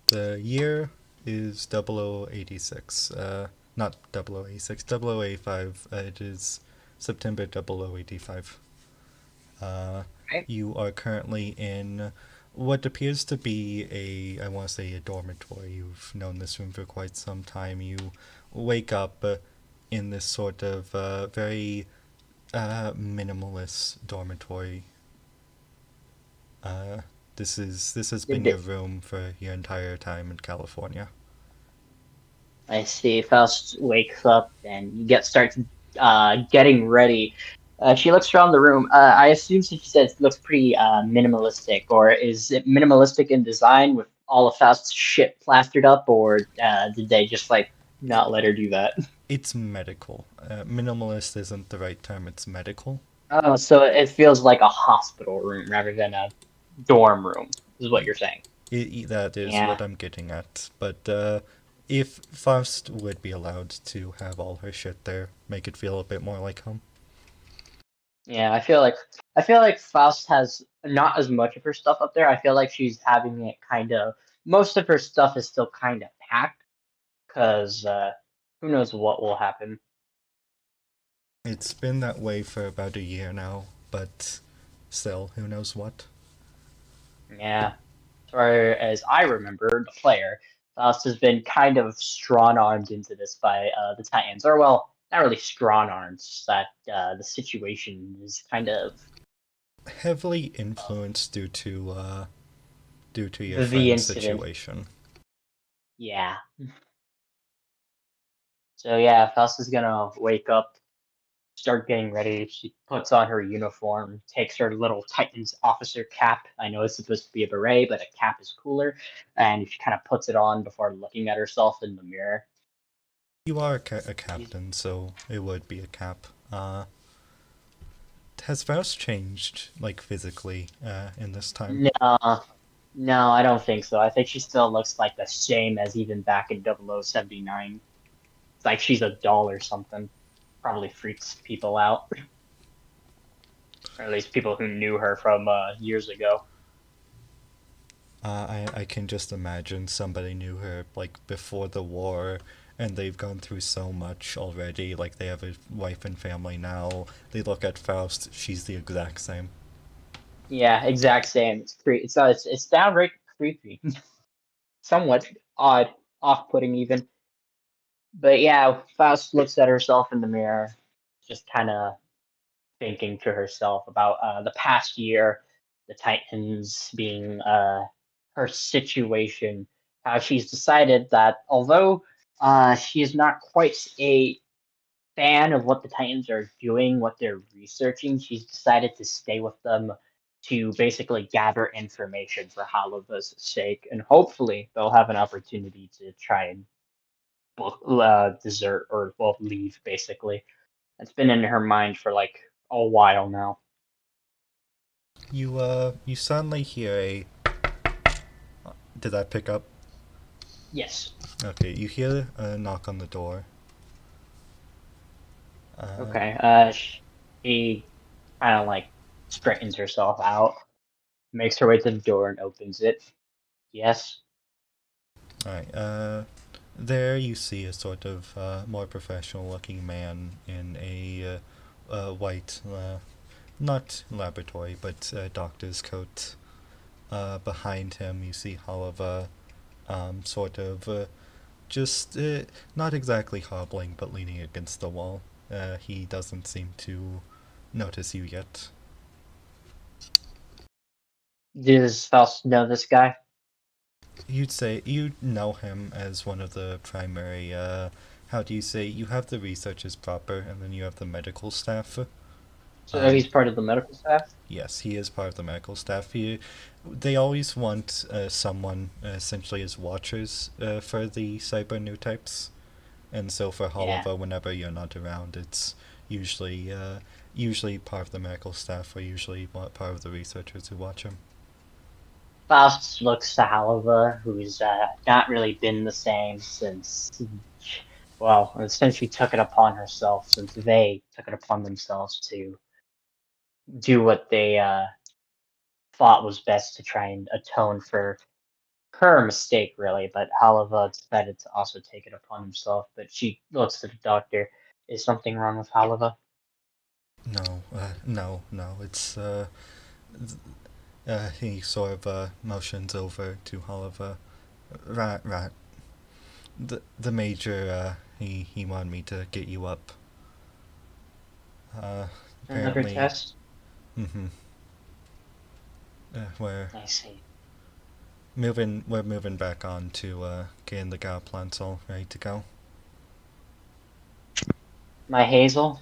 The year is 0086. Not 0086, 0085. It is September 0085. Uh, Right. you are currently in what appears to be I want to say, a dormitory. You've known this room for quite some time. You wake up in this sort of very minimalist dormitory. Uh, this has been your Did room for your entire time in California. I see Faust wakes up and you get starts getting ready. She looks around the room. I assume she says it looks pretty minimalistic, or is it minimalistic in design with all of Faust's shit plastered up, or did they just like not let her do that? It's medical. Minimalist isn't the right term. It's medical. Oh, so it feels like a hospital room rather than a dorm room, is what you're saying. That is Yeah. what I'm getting at. But if Faust would be allowed to have all her shit there, make it feel a bit more like home. Yeah, I feel like Faust has not as much of her stuff up there. I feel like she's having it kind of most of her stuff is still kind of packed because who knows what will happen. It's been that way for about a year now, but still, who knows what? Yeah, as far as I remember, the player Faust has been kind of strong armed into this by the Titans, or well, not really strong arms. That the situation is kind of Heavily uh, influenced due to your the friend's incident. situation. Yeah. So yeah, Faust is gonna wake up, start getting ready. She puts on her uniform, takes her little Titans officer cap. I know it's supposed to be a beret, but a cap is cooler. And she kind of puts it on before looking at herself in the mirror. You are a captain, so it would be a cap. Has Faust changed, like, physically, in this time? No, no, I don't think so. I think she still looks like the same as even back in 0079. It's like she's a doll or something. Probably freaks people out, or at least people who knew her from years ago. I can just imagine somebody knew her, like, before the war, and they've gone through so much already. Like, they have a wife and family now. They look at Faust, she's the exact same. Yeah, exact same. It's downright creepy, somewhat odd, off-putting even. But yeah, Faust looks at herself in the mirror, just kind of thinking to herself about the past year, the Titans being her situation, how she's decided that although she is not quite a fan of what the Titans are doing, what they're researching, she's decided to stay with them to basically gather information for Halaba's sake, and hopefully they'll have an opportunity to try and desert or well leave basically. It's been in her mind for like a while now. You suddenly hear a. Did that pick up? Yes. Okay, you hear a knock on the door. Uh, Okay. She kind of like straightens herself out, makes her way to the door and opens it. Yes. alright, there you see a sort of more professional looking man in a white, not laboratory, but doctor's coat. Behind him, you see Oliver, sort of just not exactly hobbling, but leaning against the wall. He doesn't seem to notice you yet. Does Faust know this guy? You'd say you know him as one of the primary. How do you say? You have the researchers proper, and then you have the medical staff. So Um, he's part of the medical staff. yes, he is part of the medical staff. They always want someone essentially as watchers for the cyber new types. And so for Yeah. Holliver, whenever you're not around, it's usually usually part of the medical staff or usually part of the researchers who watch him. Faust looks to Halva, who's not really been the same since, well, since she took it upon herself, since they took it upon themselves to do what they thought was best to try and atone for her mistake, really, but Halava decided to also take it upon himself. But she looks to the doctor. Is something wrong with Halava? No, no. It's he sort of motions over to Oliver. Right. The major he wanted me to get you up. Another Apparently, test? mm-hmm. We're I see. moving back on to getting the Gal plants all ready to go. My Hazel?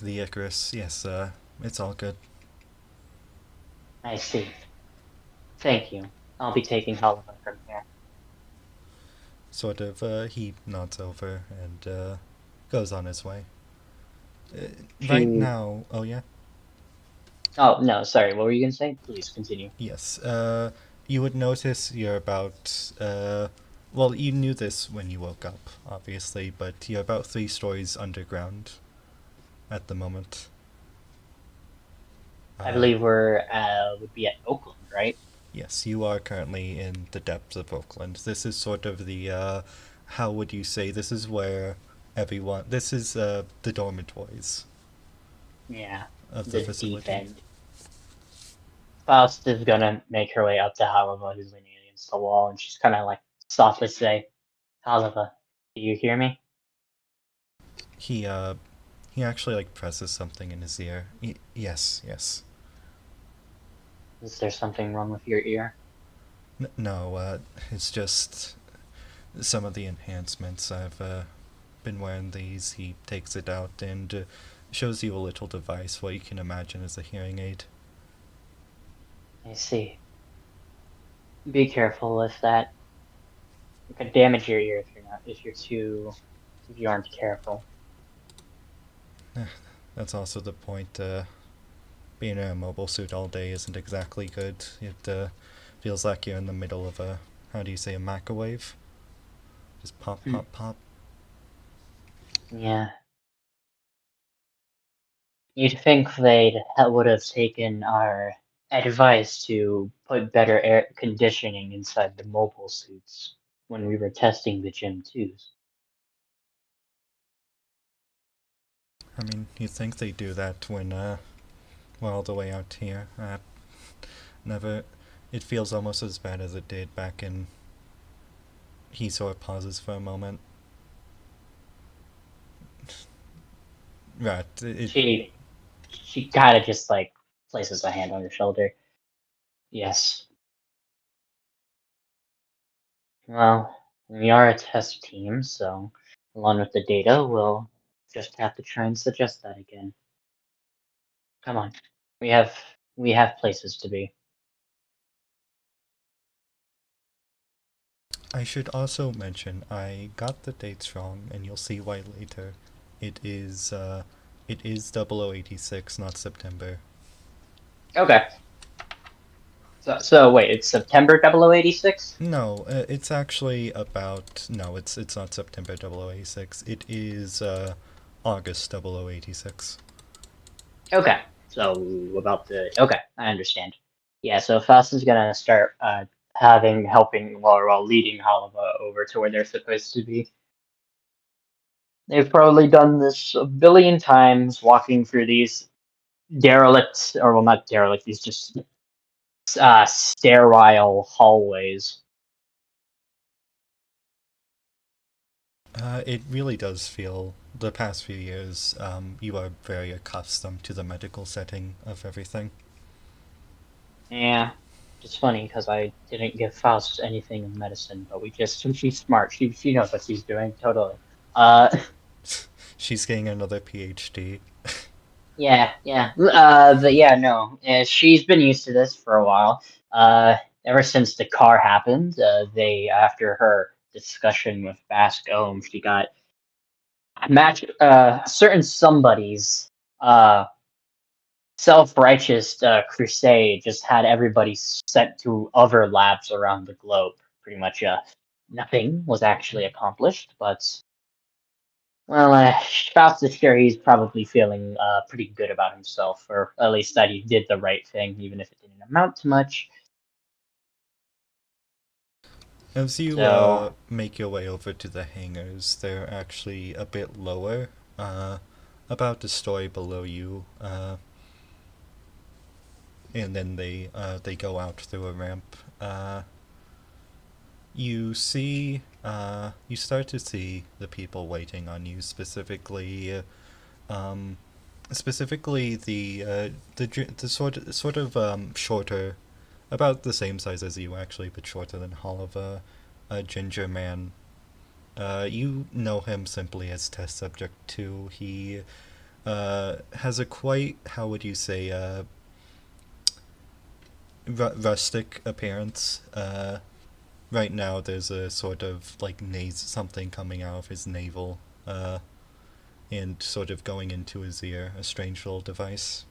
The Icarus, yes, it's all good. I see. Thank you. I'll be taking Halava from here. Sort of, he nods over and goes on his way. Right She. now, oh yeah, Oh, no, sorry. What were you going to say? Please continue. yes. You would notice you're about. Well, you knew this when you woke up, obviously, but you're about 3 stories underground at the moment. I Uh, believe would be at Oakland, right? yes, you are currently in the depths of Oakland. This is sort of the. How would you say? This is where everyone. This is the dormitories Yeah, of the the deep facility. end. Faust is gonna make her way up to Halava, who's leaning against the wall, and she's kind of like softly say, "Halava, do you hear me? He uh, he actually like presses something in his ear. Yes. Is there something wrong with your ear?" No, it's just some of the enhancements. I've been wearing these. He takes it out and shows you a little device, what you can imagine as a hearing aid. I see. Be careful with that. It could damage your ear if you aren't careful. That's also the point. Being in a mobile suit all day isn't exactly good. It feels like you're in the middle of a, how do you say, a microwave? Just pop, Hmm. pop, pop. Yeah. You'd think would have taken our advice to put better air conditioning inside the mobile suits when we were testing the Gym 2s. I mean, you'd think they do that when we're all the way out here. Never. It feels almost as bad as it did back in. He sort of pauses for a moment. Right. She kind of just like places a hand on your shoulder. Yes. Well, we are a test team, so along with the data, we'll just have to try and suggest that again. Come on. We have we have places to be. I should also mention I got the dates wrong, and you'll see why later. It is uh, it is 0086, not September. Okay. So wait, it's September 0086? No, it's actually about no, it's not September 0086. It is August 0086. Okay. So about the okay, I understand. Yeah, so Faust is gonna start helping while leading Halava over to where they're supposed to be. They've probably done this a billion times, walking through these derelict, or well, not derelict, these just sterile hallways. It really does feel the past few years. You are very accustomed to the medical setting of everything. Yeah, it's funny because I didn't give Faust anything in medicine, but she's smart. She knows what she's doing totally. Uh, She's getting another PhD. yeah. But yeah, no, she's been used to this for a while. Ever since the car happened, they after her discussion with Bascom, she got match certain somebody's uh self-righteous crusade just had everybody sent to other labs around the globe. Pretty much, nothing was actually accomplished, but well, Faust is sure he's probably feeling pretty good about himself, or at least that he did the right thing, even if it didn't amount to much. As you So make your way over to the hangars, they're actually a bit lower, uh, about a story below you, and then they go out through a ramp. You start to see the people waiting on you, um, specifically the sort of shorter, about the same size as you actually, but shorter than Oliver, a ginger man. You know him simply as Test Subject 2. He has a quite, how would you say, rustic appearance. Right now, there's a sort of like something coming out of his navel, and sort of going into his ear, a strange little device.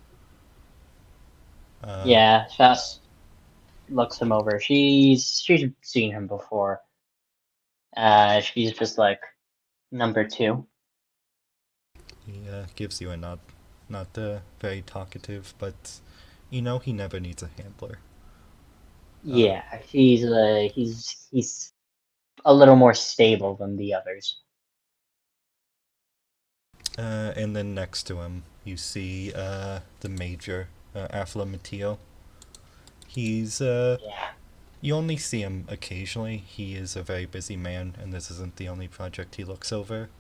Uh, yeah, Faust looks him over. She's seen him before. She's just like number two. he gives you a nod. Not very talkative, but you know he never needs a handler. Uh, Yeah, he's a little more stable than the others. and then next to him, you see the Major, Afla Mateo. He's Yeah. You only see him occasionally. He is a very busy man, and this isn't the only project he looks over.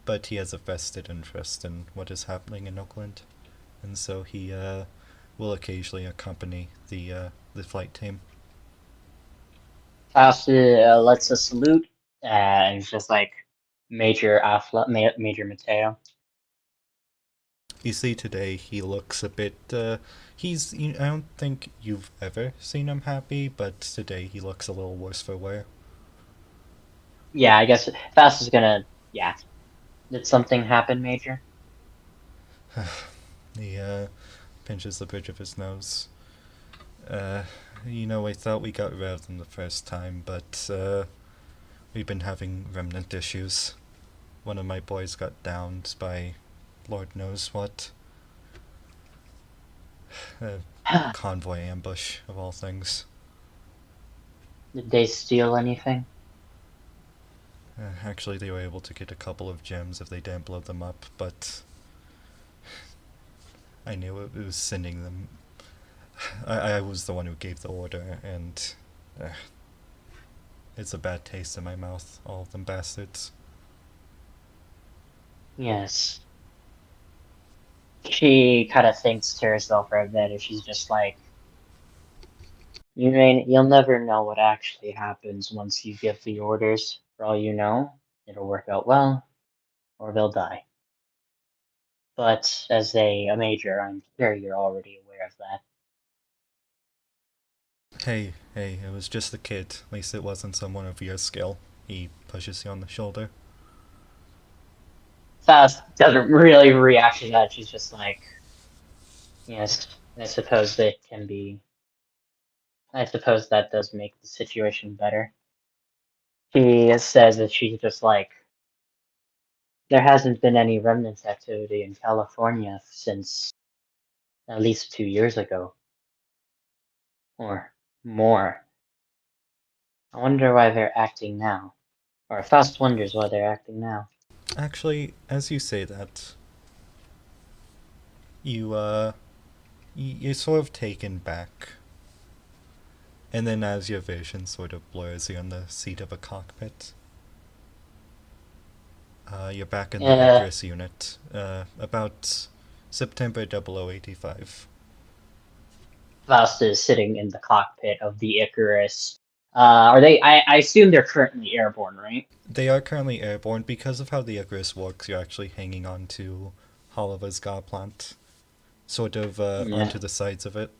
But he has a vested interest in what is happening in Oakland, and so he will occasionally accompany the flight team. Faust lets us salute, and it's just like Major Mateo. You see today he looks a bit. I don't think you've ever seen him happy, but today he looks a little worse for wear. Yeah, I guess Faust is gonna. Yeah, did something happen, Major? He pinches the bridge of his nose. Uh, I thought we got rid of them the first time, but we've been having remnant issues. One of my boys got downed by Lord knows what. A convoy ambush, of all things. Did they steal anything? Actually, they were able to get a couple of gems if they didn't blow them up, but I knew it was sending them. I was the one who gave the order, and uh, it's a bad taste in my mouth, all of them bastards. Yes. She kind of thinks to herself for a bit, and she's just like, you'll never know what actually happens once you give the orders. For all you know, it'll work out well, or they'll die. But as a major, I'm sure you're already aware of that. Hey, it was just a kid. At least it wasn't someone of your skill. He pushes you on the shoulder. Faust doesn't really react to that. She's just like, yes, I suppose that can be. I suppose that does make the situation better. She says that she's just like, there hasn't been any remnants activity in California since at least 2 years ago, or more. I wonder why they're acting now. Or Faust wonders why they're acting now. Actually, as you say that, you you're sort of taken back, and then as your vision sort of blurs, you're in the seat of a cockpit. You're back in the Uh, Icarus unit, about September 0085. Faust is sitting in the cockpit of the Icarus. Are they? I assume they're currently airborne, right? They are currently airborne because of how the Icarus works. You're actually hanging on to Holiva's god plant, sort of Yeah. onto the sides of it.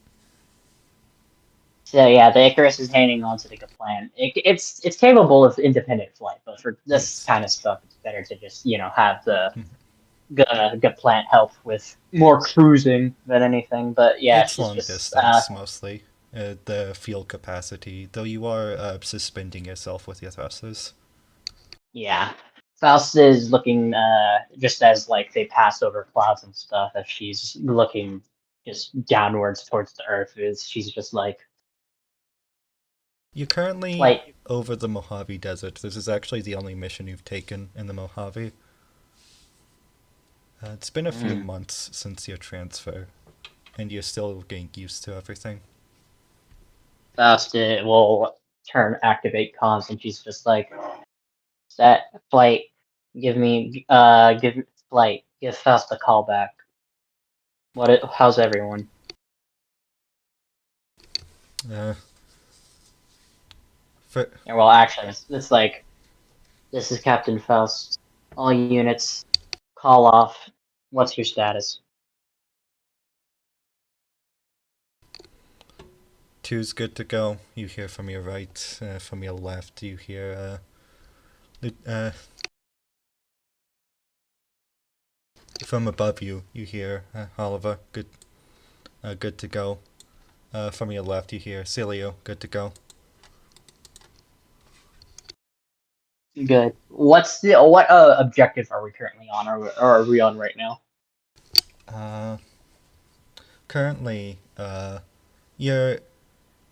So yeah, the Icarus is hanging on to the good plan. It's capable of independent flight, but for this It's kind of stuff, it's better to just have the good plant help with more cruising than anything. But yeah, it's she's long just distance mostly. The field capacity, though you are suspending yourself with your thrusters. yeah. Faust is looking just as like they pass over clouds and stuff. As she's looking just downwards towards the earth, is she's just like, You're currently Flight. over the Mojave Desert. This is actually the only mission you've taken in the Mojave. It's been a few Mm. months since your transfer, and you're still getting used to everything. Faust will turn activate comms, and she's just like, "Set flight. Give flight. Give Faust a call back. How's everyone?" Uh, for, And well, actually, it's like, "This is Captain Faust. All units, call off. What's your status?" two's good to go. You hear from your right, from your left. You hear from above you. You hear Oliver. Good to go. From your left, you hear Celio. Good to go. Good. What objective are we currently on, or are we on right now? Uh, Currently, you're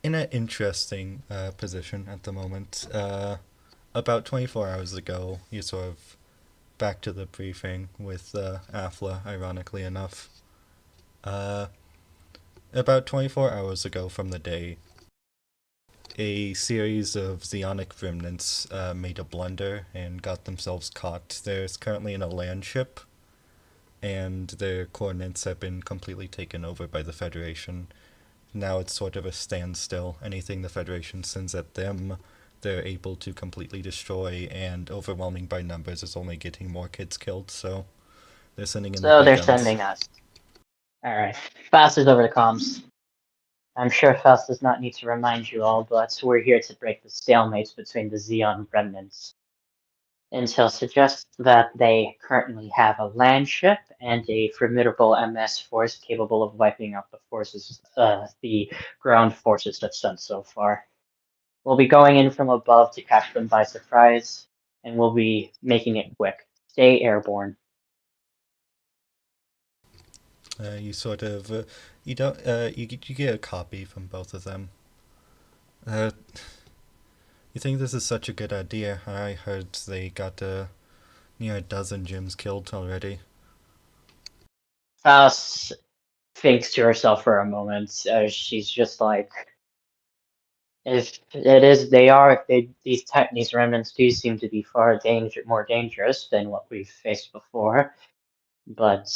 in an interesting position at the moment. About 24 hours ago, you sort of back to the briefing with Afla, ironically enough. Uh, about 24 hours ago from the day, a series of Zeonic remnants made a blunder and got themselves caught. There's currently in a land ship, and their coordinates have been completely taken over by the Federation. Now it's sort of a standstill. Anything the Federation sends at them, they're able to completely destroy, and overwhelming by numbers is only getting more kids killed, so they're sending in the So big they're guns. sending us. All right. Faust is over the comms. I'm sure Faust does not need to remind you all, but we're here to break the stalemates between the Xeon remnants. Intel suggests that they currently have a land ship and a formidable MS force capable of wiping out the ground forces that's sent so far. We'll be going in from above to catch them by surprise, and we'll be making it quick. Stay airborne. You sort of you don't you get a copy from both of them. Uh, you think this is such a good idea? I heard they got near a dozen Jims killed already. Faust thinks to herself for a moment. She's just like, if it is, they are. If they, these remnants do seem to be more dangerous than what we've faced before. But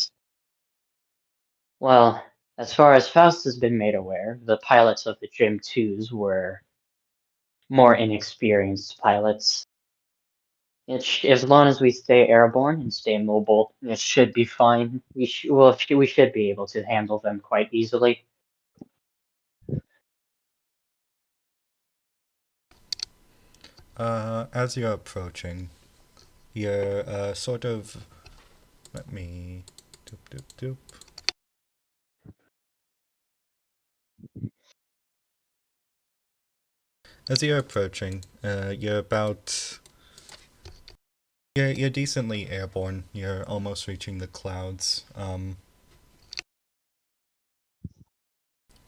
well, as far as Faust has been made aware, the pilots of the Gym Twos were more inexperienced pilots. As long as we stay airborne and stay mobile, it should be fine. We should be able to handle them quite easily. As you're approaching, you're sort of let me doop doop doop. As you're approaching, you're decently airborne. You're almost reaching the clouds.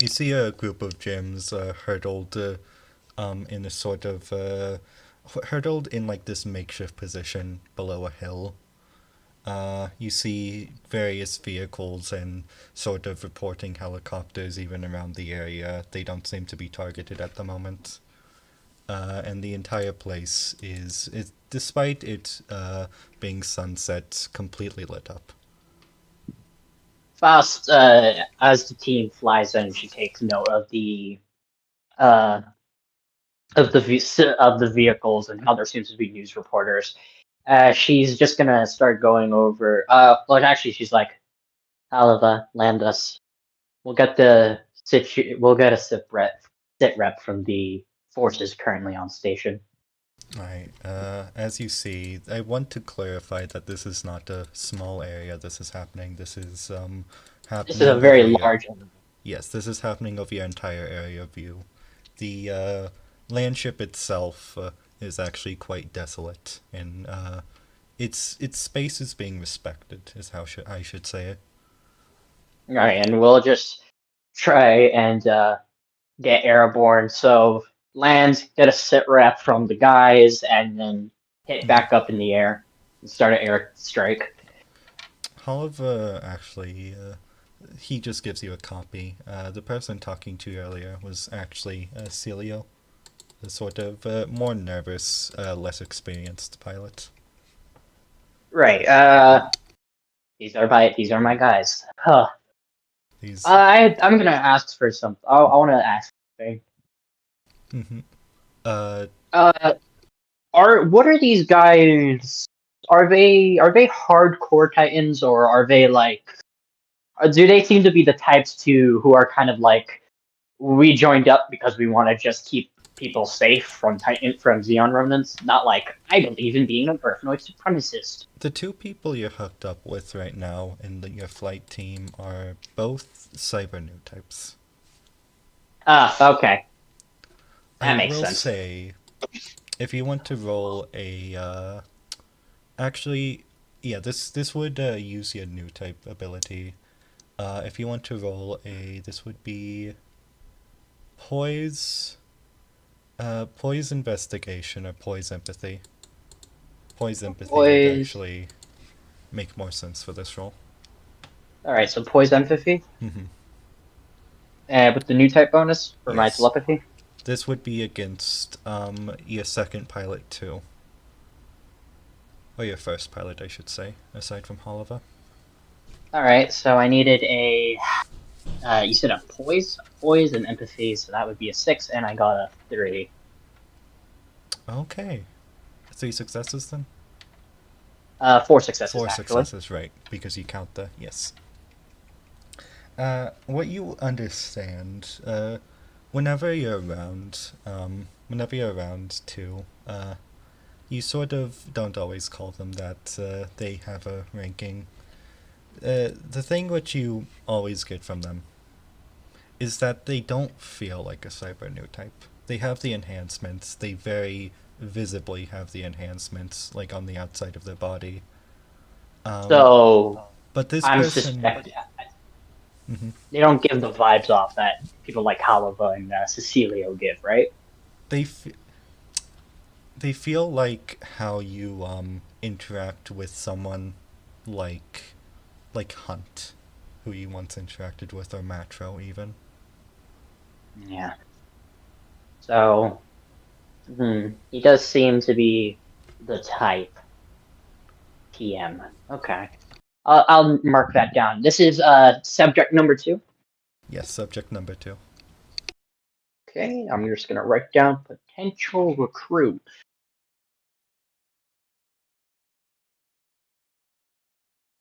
You see a group of gyms hurdled in a sort of hurdled in like this makeshift position below a hill. You see various vehicles and sort of reporting helicopters even around the area. They don't seem to be targeted at the moment. And the entire place is despite it being sunset, completely lit up. Faust, as the team flies in, she takes note uh, of the vehicles and how there seems to be news reporters. She's just gonna start going over. Well, actually, she's like, "Alva, land us. We'll get a sit rep from the forces currently on station." Right. As you see, I want to clarify that this is not a small area. This is happening. This is This is a happening very over your. large. Yes, this is happening over your entire area view. The land ship itself is actually quite desolate, and its space is being respected. Is how I should say it. All right, and we'll just try and get airborne. So land, get a sit rep from the guys, and then hit Mhm. back up in the air and start an air strike. Oliver actually, he just gives you a copy. The person talking to you earlier was actually Celio, a sort of more nervous, less experienced pilot. Right. These are my guys. Huh. He's. I'm gonna ask for something. I want to ask something. Mhm. Uh, Uh, what are these guys? Are they hardcore Titans, or are they like? Do they seem to be the types to who are kind of like, we joined up because we want to just keep people safe from Xeon remnants? Not like, I believe in being a Earthnoid supremacist. the two people you're hooked up with right now in your flight team are both cyber new types. Ah, okay, I that makes will sense. say, if you want to roll a, actually, yeah, this would use your new type ability. If you want to roll a, this would be poise, poise investigation or poise empathy. Poise empathy would Poise. actually make more sense for this roll. All right, so poise empathy, Hmm. with the new type bonus for my Yes. telepathy. This would be against your second pilot too. Or your first pilot, I should say, aside from Oliver. All right, so I needed a. You said poise, and empathy, so that would be a 6, and I got a 3. Okay. Three successes then? 4 successes Four actually. successes, right, because you count the. Yes. What you understand, whenever you're around two, you sort of don't always call them that. They have a ranking. The thing which you always get from them is that they don't feel like a cyber new type. They have the enhancements. They very visibly have the enhancements, like on the outside of their body. Um, So but this I'm person, suspect mhm, they don't give the vibes off that people like Halava and Cecilio give, right? they they feel like how you interact with someone like Hunt, who you once interacted with, or Matro even. Yeah. So he does seem to be the type TM. Okay. I'll mark that down. This is subject number 2. Yes, subject number two. Okay, I'm just gonna write down potential recruit.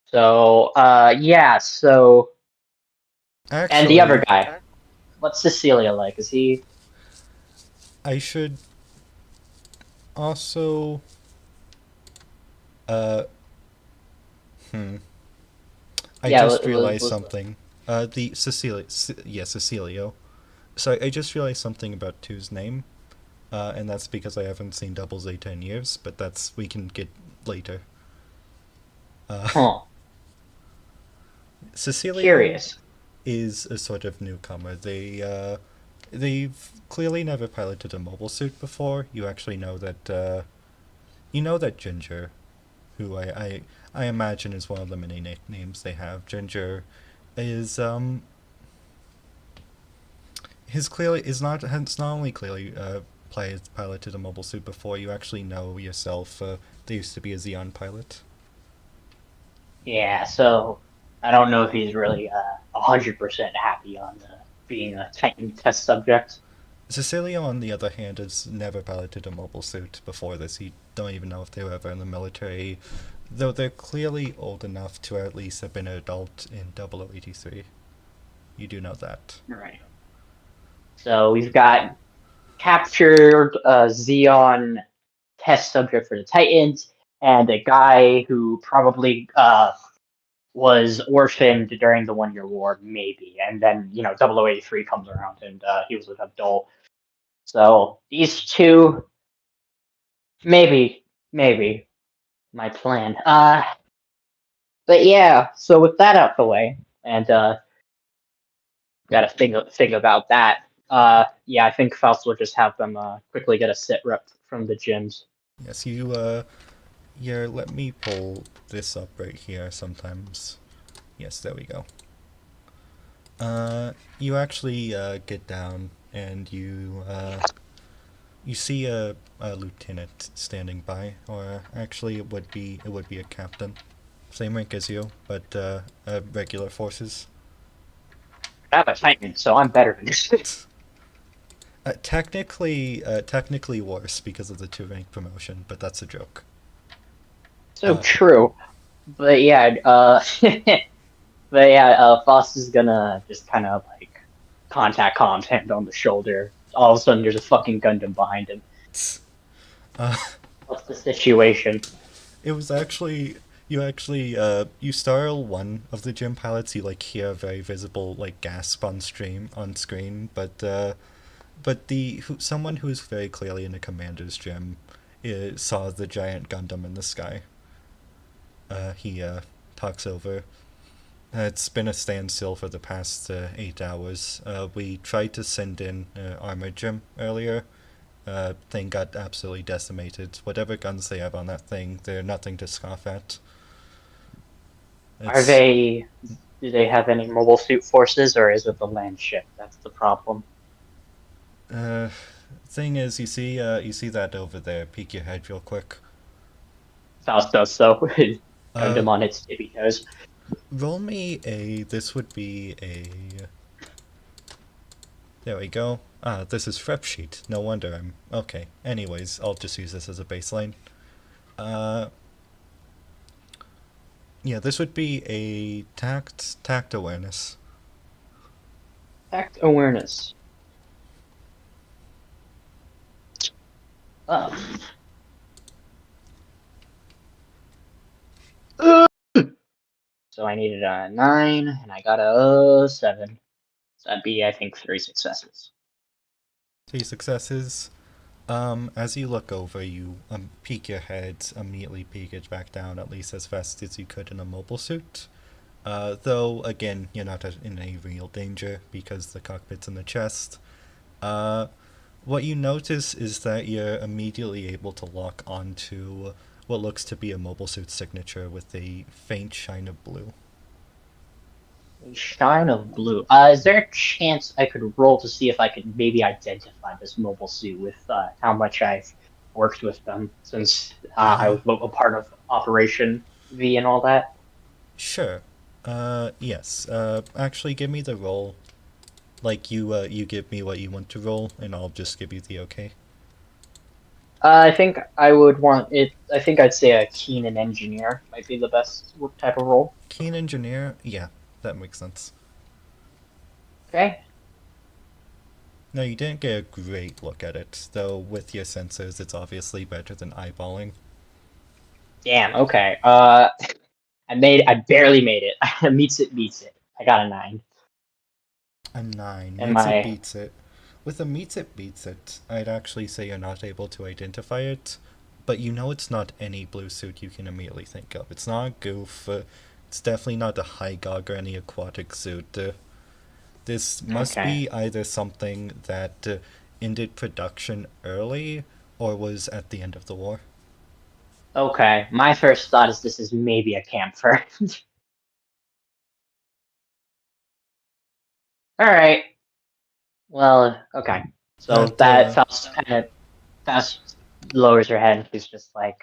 So yeah, so and the other Actually, guy. What's Cecilia like? Is he I should also uh hmm I yeah, just realized something. The Cecilia, yeah, Cecilio. So I just realized something about two's name, and that's because I haven't seen Double Zeta in years. But that's we can get later. Uh, huh, Cecilio curious. is a sort of newcomer. They've clearly never piloted a mobile suit before. You actually know that Ginger, who I imagine is one of the many nicknames they have. Ginger is his clearly is not has not only clearly piloted a mobile suit before. You actually know yourself. They used to be a Xeon pilot. Yeah, so I don't know if he's really 100% happy on being a Titan test subject. Cecilio, on the other hand, has never piloted a mobile suit before this. He don't even know if they were ever in the military, though they're clearly old enough to at least have been an adult in 0083. You do know that. Right. So we've got captured Xeon test subject for the Titans, and a guy who probably was orphaned during the 1 Year War, maybe. And then, 0083 comes around and he was an adult. So these two, maybe, my plan. But yeah, so with that out the way, and gotta think about that. Yeah, I think Faust will just have them quickly get a sit rep from the gyms. Yes, yeah, let me pull this up right here sometimes. Yes, there we go. You actually get down and you see a lieutenant standing by, or actually it would be a captain, same rank as you, but regular forces. I have a Titan, so I'm better than this. Technically worse because of the two rank promotion, but that's a joke. So Uh, true. But yeah, Faust is gonna just kind of like contact comms, hand on the shoulder. All of a sudden, there's a fucking Gundam behind him. uh, What's the situation? it was actually you startle one of the gym pilots. You like hear a very visible like gasp on screen, but someone who's very clearly in the commander's gym saw the giant Gundam in the sky. He talks over. It's been a standstill for the past 8 hours. We tried to send in armored gym earlier. Thing got absolutely decimated. Whatever guns they have on that thing, they're nothing to scoff at. Are It's they? Do they have any mobile suit forces, or is it the land ship? That's the problem. uh, thing is, you see that over there. Peek your head real quick. Faust does so. Uh, Gundam on its tippy toes. roll me a. This would be a. There we go. Ah, this is Frep sheet. No wonder I'm okay. Anyways, I'll just use this as a baseline. Uh, yeah, this would be a tact awareness. Act awareness. Oh. So I needed a 9, and I got a 7. So that'd be, I think, 3 successes. 3 successes. As you look over, you peek your head, immediately peek it back down, at least as fast as you could in a mobile suit. Though, again, you're not in any real danger because the cockpit's in the chest. Uh, what you notice is that you're immediately able to lock onto what looks to be a mobile suit signature with a faint shine of blue. A shine of blue. Is there a chance I could roll to see if I could maybe identify this mobile suit with how much I've worked with them since I Uh, was a part of Operation V and all that? sure. Yes. Actually, give me the roll. Like you give me what you want to roll, and I'll just give you the okay. I think I would want it. I think I'd say a keen and engineer might be the best type of role. Keen engineer, yeah, that makes sense. Okay. No, you didn't get a great look at it, though. With your sensors, it's obviously better than eyeballing. Damn. Okay. I barely made it. Meets it. Beats it. I got a 9. A 9 And meets it my beats it. With a meets it beats it, I'd actually say you're not able to identify it, but you know it's not any blue suit you can immediately think of. It's not a goof. It's definitely not a high gog or any aquatic suit. This must okay. be either something that ended production early or was at the end of the war. Okay. My first thought is this is maybe a camphor. All right. Well. Okay. So That that Faust lowers her head and she's just like,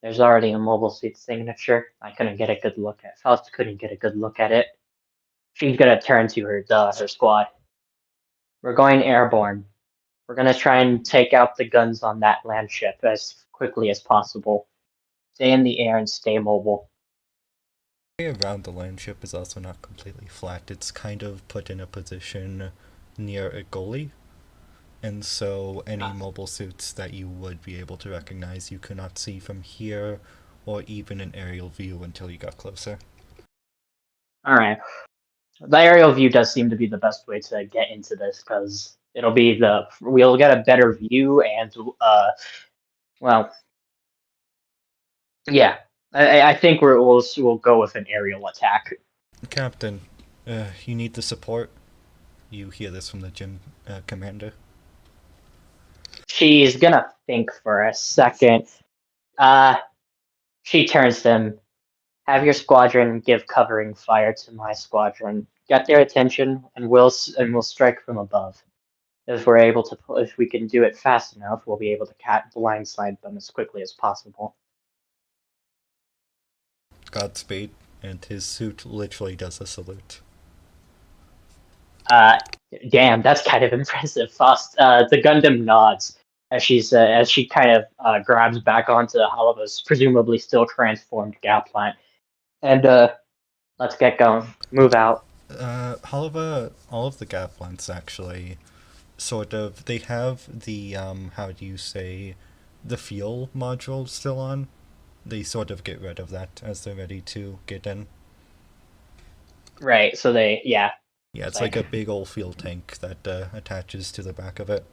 "There's already a mobile suit signature. I couldn't get a good look at. Faust couldn't get a good look at it. She's gonna turn to her squad. We're going airborne. We're gonna try and take out the guns on that land ship as quickly as possible. Stay in the air and stay mobile." around the land ship is also not completely flat. It's kind of put in a position near a gully, and so any mobile suits that you would be able to recognize you could not see from here or even an aerial view until you got closer. All right. The aerial view does seem to be the best way to get into this because we'll get a better view and well, yeah. I think we'll go with an aerial attack. Captain, you need the support? you hear this from the gym commander. She's gonna think for a second. Uh, she turns to him. Have your squadron give covering fire to my squadron. Get their attention, and we'll strike from above. If we can do it fast enough, we'll be able to blindside them as quickly as possible. Godspeed, and his suit literally does a salute. Uh, Damn, that's kind of impressive. Faust, the Gundam nods as she kind of grabs back onto Halaba's presumably still transformed Gaplant, and let's get going. Move out. However, all of the Gaplants actually sort of they have the how do you say the fuel module still on. They sort of get rid of that as they're ready to get in. Right. So yeah. Yeah, It's it's like like, a big old fuel tank that attaches to the back of it.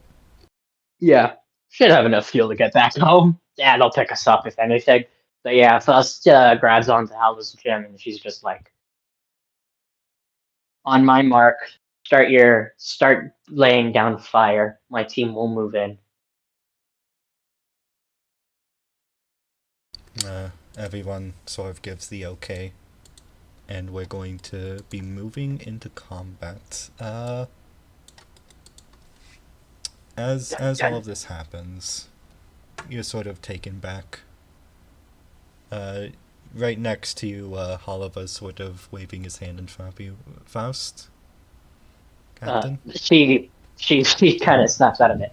yeah, should have enough fuel to get back home. Yeah, they'll pick us up if anything. But yeah, Faust grabs onto Halaba's gym, and she's just like, on my mark, start laying down fire. My team will move in. Everyone sort of gives the okay, and we're going to be moving into combat. As all of this happens, you're sort of taken back. Uh, right next to you, Holiva's sort of waving his hand in front of you. Faust, Captain. She kind of snaps out of it.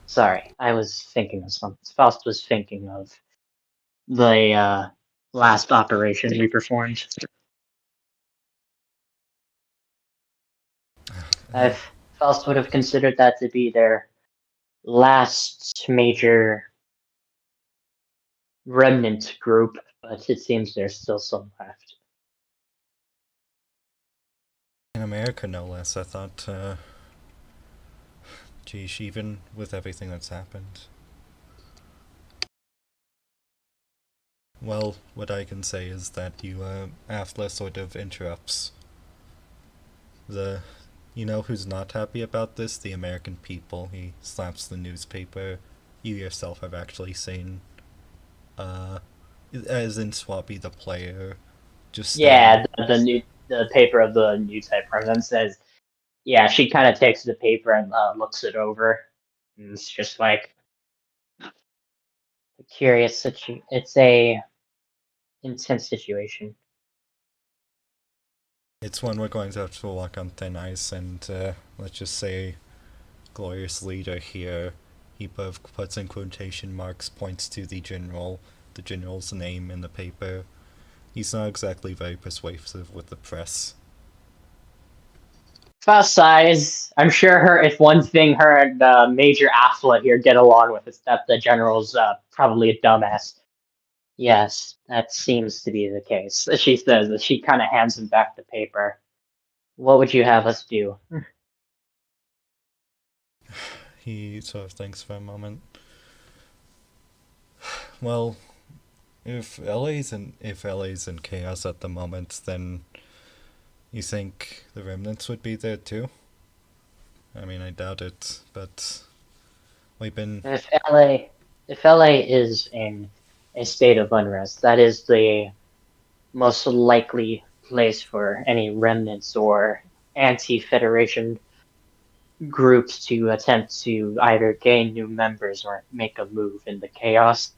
Sorry, I was thinking of something. Faust was thinking of the last operation we performed. Uh, If Faust would have considered that to be their last major remnant group, but it seems there's still some left. in America, no less. I thought. Geez, even with everything that's happened. Well, what I can say is that Afla sort of interrupts. The, you know who's not happy about this? The American people. He slaps the newspaper. You yourself have actually seen, uh, as in Swappy the player, just Yeah, the paper of the new type president says, yeah, she kind of takes the paper and looks it over. And it's just like a curious situation. It's a intense situation. It's one we're going to have to walk on thin ice, and let's just say, glorious leader here. He puts in quotation marks, points to the general's name in the paper. He's not exactly very persuasive with the press. Faust sighs. I'm sure if one thing her and Major Affla here get along with is that the general's probably a dumbass. Yes, that seems to be the case. She says that she kind of hands him back the paper. What would you have us do? He sort of thinks for a moment. Well, if LA's in chaos at the moment, then you think the remnants would be there too? I mean, I doubt it, but we've been. If LA, if LA is in a state of unrest, that is the most likely place for any remnants or anti-Federation groups to attempt to either gain new members or make a move in the chaos.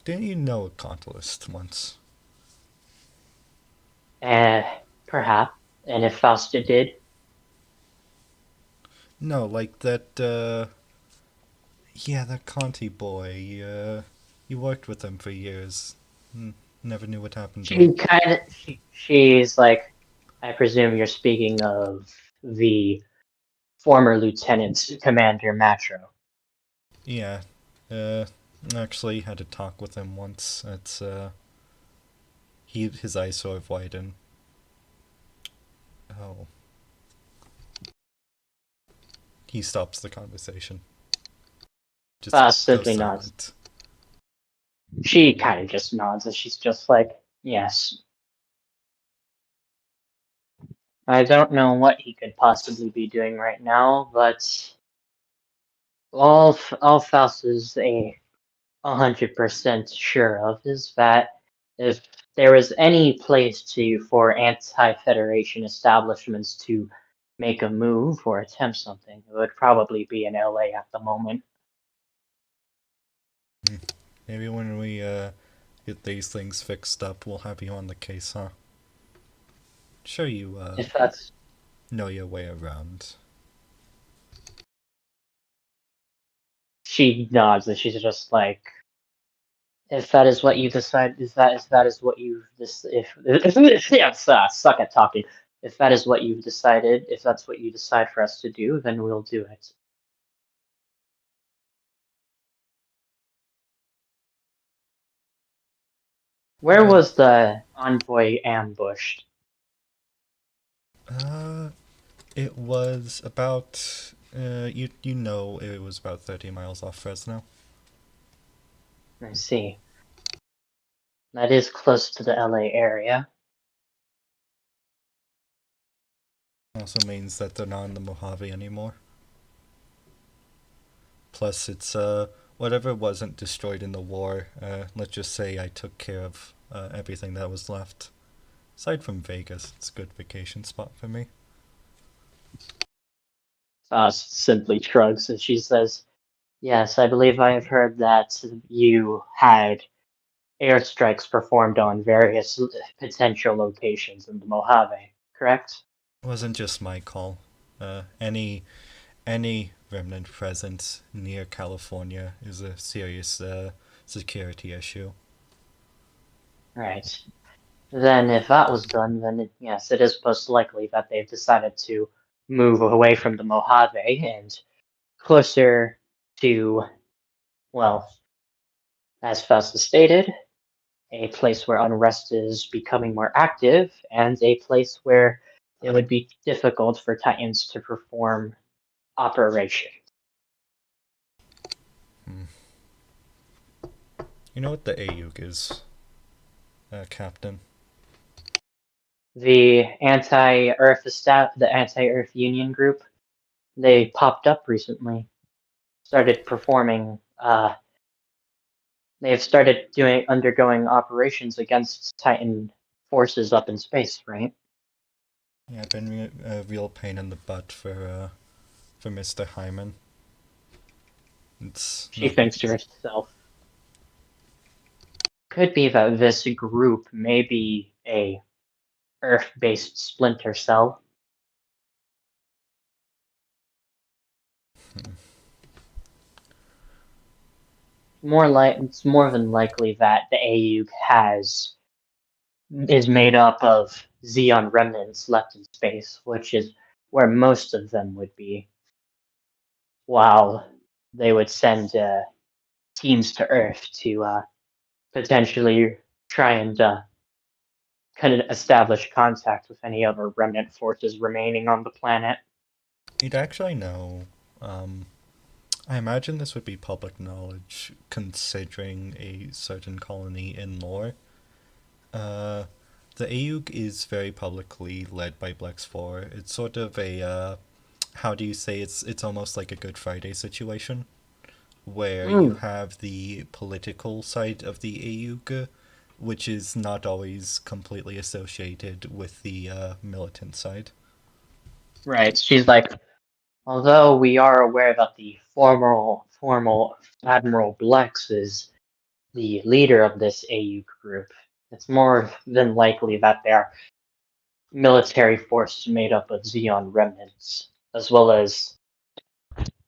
Didn't you know a Catalyst once? Uh, Perhaps. And if Fausta did, No, like that. Yeah, that Conti boy. You worked with him for years. Never knew what happened to him. she's like, I presume you're speaking of the former Lieutenant Commander Matro. Yeah. Uh, actually had a talk with him once. His eyes sort of widen. Oh. He stops the conversation. Just Faust goes simply nods. silent. She kind of just nods and she's just like, yes. I don't know what he could possibly be doing right now, but all Faust is 100% sure of is that if there was any place for anti-Federation establishments to make a move or attempt something, it would probably be in LA at the moment. Maybe when we get these things fixed up, we'll have you on the case, huh? Sure, you If that's know your way around. She nods and she's just like, if that is what you decide, if that is what you this if yeah, suck at talking. If that is what you've decided, if that's what you decide for us to do, then we'll do it. Where Well, was the envoy ambushed? uh, it was about you know it was about 30 miles off Fresno. I see. That is close to the LA area. Also means that they're not in the Mojave anymore. Plus, it's whatever wasn't destroyed in the war. Let's just say I took care of everything that was left. Aside from Vegas, it's a good vacation spot for me. Simply shrugs and she says, yes, I believe I have heard that you had airstrikes performed on various potential locations in the Mojave, correct? It wasn't just my call. Any remnant presence near California is a serious security issue. Right. Then, if that was done, then yes, it is most likely that they've decided to move away from the Mojave and closer to, well, as Faustus stated, a place where unrest is becoming more active and a place where it would be difficult for Titans to perform operation. Hmm. You know what the AUG is, Captain? The anti-Earth Union group, they popped up recently, started performing. They've started undergoing operations against Titan forces up in space, right? Yeah, I've been a real pain in the butt for Mr. Hyman. It's She not. thinks to herself, could be that this group may be a Earth-based splinter cell. Hmm. It's more than likely that the AU is made up of Xeon remnants left in space, which is where most of them would be, while they would send teams to Earth to potentially try and kind of establish contact with any other remnant forces remaining on the planet. You'd actually know. Um, I imagine this would be public knowledge, considering a certain colony in lore. Uh, the AUG is very publicly led by Blex 4. It's sort of a how do you say it's almost like a Good Friday situation where you Mm, have the political side of the AUG, which is not always completely associated with the militant side. right. She's like, although we are aware that the formal Admiral Blex is the leader of this AU group, it's more than likely that they are military forces made up of Xeon remnants, as well as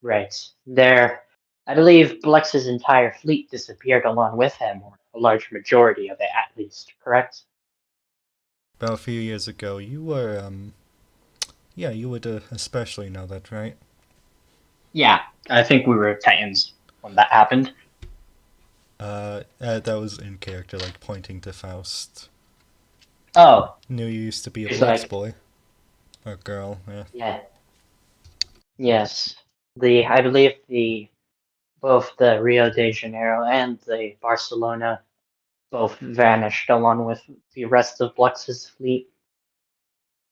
right. There, I believe Blex's entire fleet disappeared along with him, or a large majority of it at least, correct? About a few years ago, you were yeah, you would especially know that, right? Yeah, I think we were Titans when that happened. That was in character, like pointing to Faust. Oh, Knew you used to be a he's Blex like, boy or girl. Yeah. yeah, yes. I believe both the Rio de Janeiro and the Barcelona both vanished along with the rest of Blex's fleet.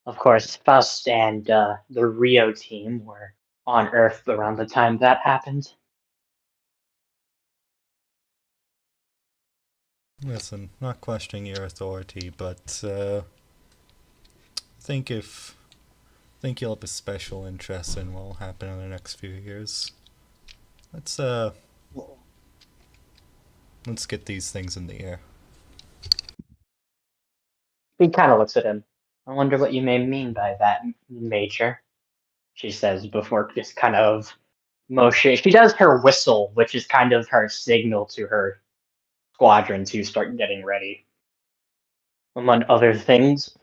Of course, Faust and the Rio team were on Earth around the time that happened. Listen, not questioning your authority, but think if think you'll have a special interest in what will happen in the next few years. Let's uh let's get these things in the air. He kind of looks at him. I wonder what you may mean by that, Major, she says before just kind of motion. She does her whistle, which is kind of her signal to her squadron to start getting ready, among other things.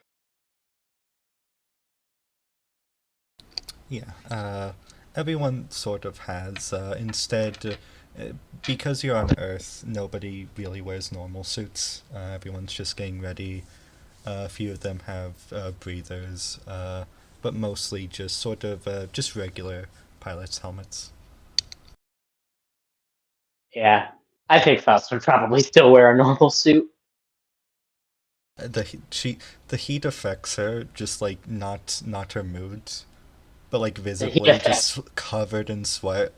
Yeah, everyone sort of has. Instead, because you're on Earth, nobody really wears normal suits. Everyone's just getting ready. A few of them have breathers, but mostly just sort of just regular pilots' helmets. Yeah, I think Faust would probably still wear a normal suit. The heat affects her, just like not her moods, but like The heat visibly, effect. just covered in sweat.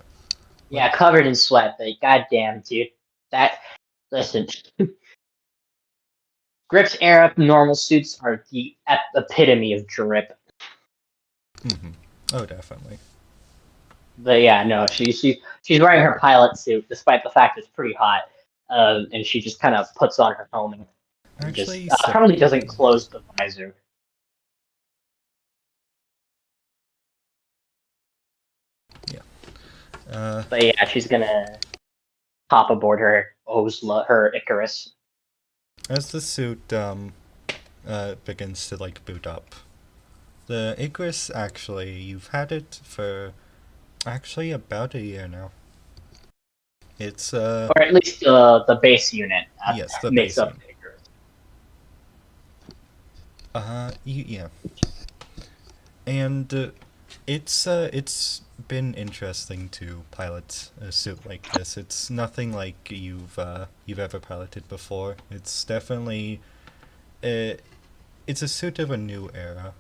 Like, Yeah, covered in sweat. But goddamn, dude, that listen. Grip's era normal suits are the epitome of drip. mm-hmm. Oh, definitely. But yeah, no, she's wearing her pilot suit despite the fact it's pretty hot, and she just kind of puts on her helmet and just Actually, probably doesn't close the visor. yeah. Uh, But yeah, she's gonna hop aboard her Osla, her Icarus. as the suit begins to like boot up, the Icarus actually you've had it for actually about a year now. It's Or at least the base unit that yes, the makes base up unit. the Icarus. Yeah, and it's been interesting to pilot a suit like this. It's nothing like you've ever piloted before. It's definitely uh, it's a suit of a new era,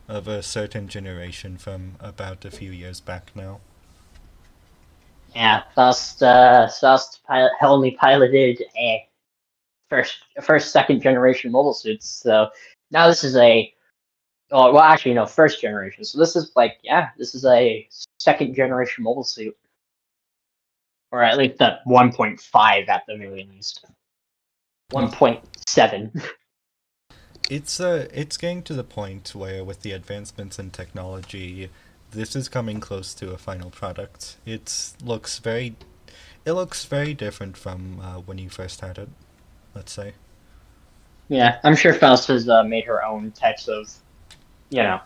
of a certain generation from about a few years back now. Yeah, Faust only piloted a first, second generation mobile suits. So now this is a oh, well, actually, no, first generation. So this is like, yeah, this is a second generation mobile suit, or at least the 1.5 at the very least, Hmm. 1.7. It's getting to the point where with the advancements in technology, this is coming close to a final product. It looks very different from when you first had it. Let's say Yeah, I'm sure Faust has made her own types of, you know,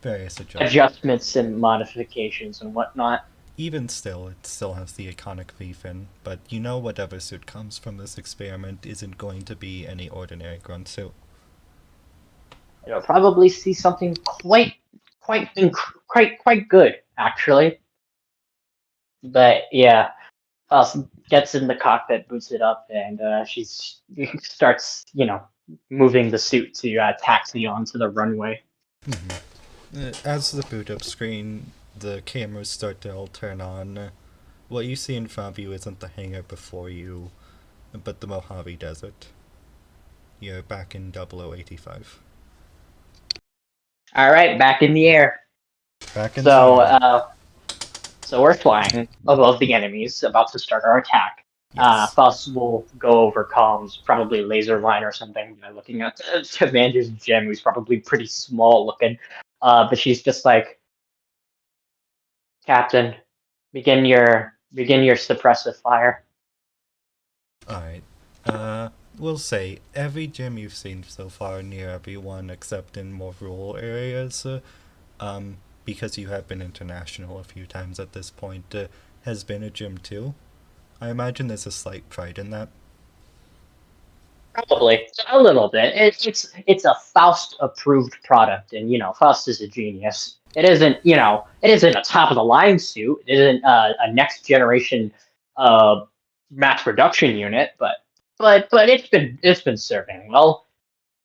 various adjustments. adjustments and modifications and whatnot. Even still, it still has the iconic V fin, but you know whatever suit comes from this experiment isn't going to be any ordinary grunt suit. You'll probably see something quite good actually. But yeah, gets in the cockpit, boots it up, and she starts, moving the suit to taxi onto the runway. As the boot up screen, the cameras start to all turn on. What you see in front of you isn't the hangar before you, but the Mojave Desert. You're back in 0085. All right, back in the air. Back in the So, air. so we're flying above the enemies, about to start our attack. Yes. Faust will go over comms, probably laser line or something. Looking at Commander's Gem, who's probably pretty small looking, but she's just like, Captain, begin your suppressive fire. Alright. We'll say every gym you've seen so far near everyone except in more rural areas, because you have been international a few times at this point, has been a gym too. I imagine there's a slight pride in that. Probably a little bit. It's a Faust approved product, and Faust is a genius. It isn't a top of the line suit. It isn't a next generation uh, mass production unit, but it's been serving well.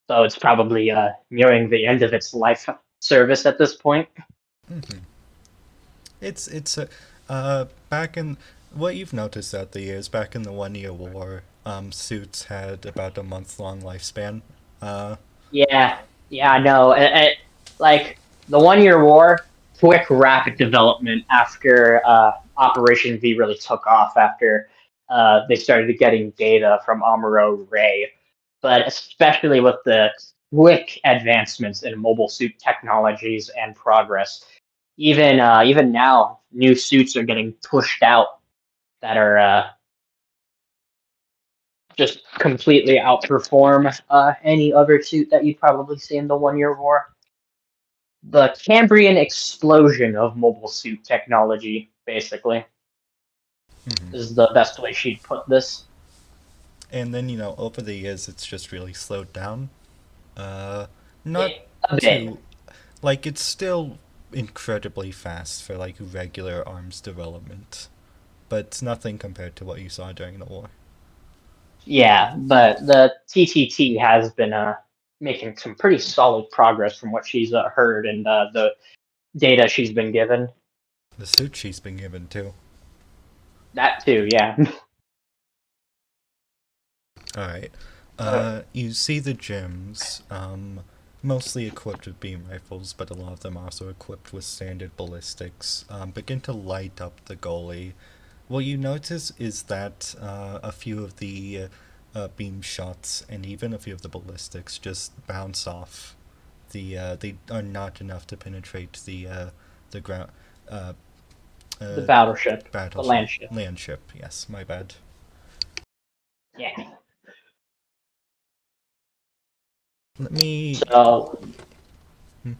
so it's probably nearing the end of its life service at this point. Hmm. It's back in what you've noticed out the years back in the 1 year war, suits had about a month-long lifespan. Uh, Yeah, yeah, I know. Like the 1 year war, quick, rapid development after Operation V really took off after they started getting data from Amuro Ray. But especially with the quick advancements in mobile suit technologies and progress, even now, new suits are getting pushed out that are just completely outperform any other suit that you'd probably see in the 1 year war. The Cambrian explosion of mobile suit technology, basically, mhm. is the best way she'd put this. And then over the years, it's just really slowed down. Uh, not A bit. too like it's still incredibly fast for like regular arms development, but nothing compared to what you saw during the war. Yeah, but the TTT has been making some pretty solid progress from what she's heard and the data she's been given. The suit she's been given too. That too, yeah. All right. Uh, You see the gyms, mostly equipped with beam rifles, but a lot of them also equipped with standard ballistics, begin to light up the goalie. What you notice is that a few of the beam shots and even a few of the ballistics just bounce off. They are not enough to penetrate the ground. Uh, the uh, battleship, the Battleship, land ship. land ship. Yes, my bad. Yeah. Let me. So, Hmm.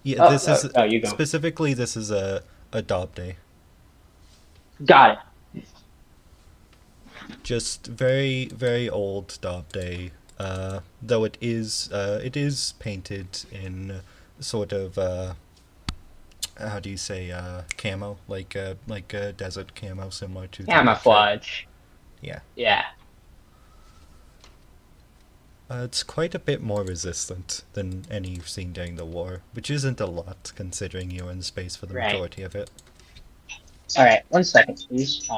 Yeah, oh, this no, is no, you go. specifically this is a Dob day. Got it. Just very very old Dob day. Though it is painted in sort of how do you say camo like desert camo similar to the red shirt. Camouflage. Yeah. Yeah, It's quite a bit more resistant than any you've seen during the war, which isn't a lot considering you were in space for the right. majority of it. All right, 1 second, please.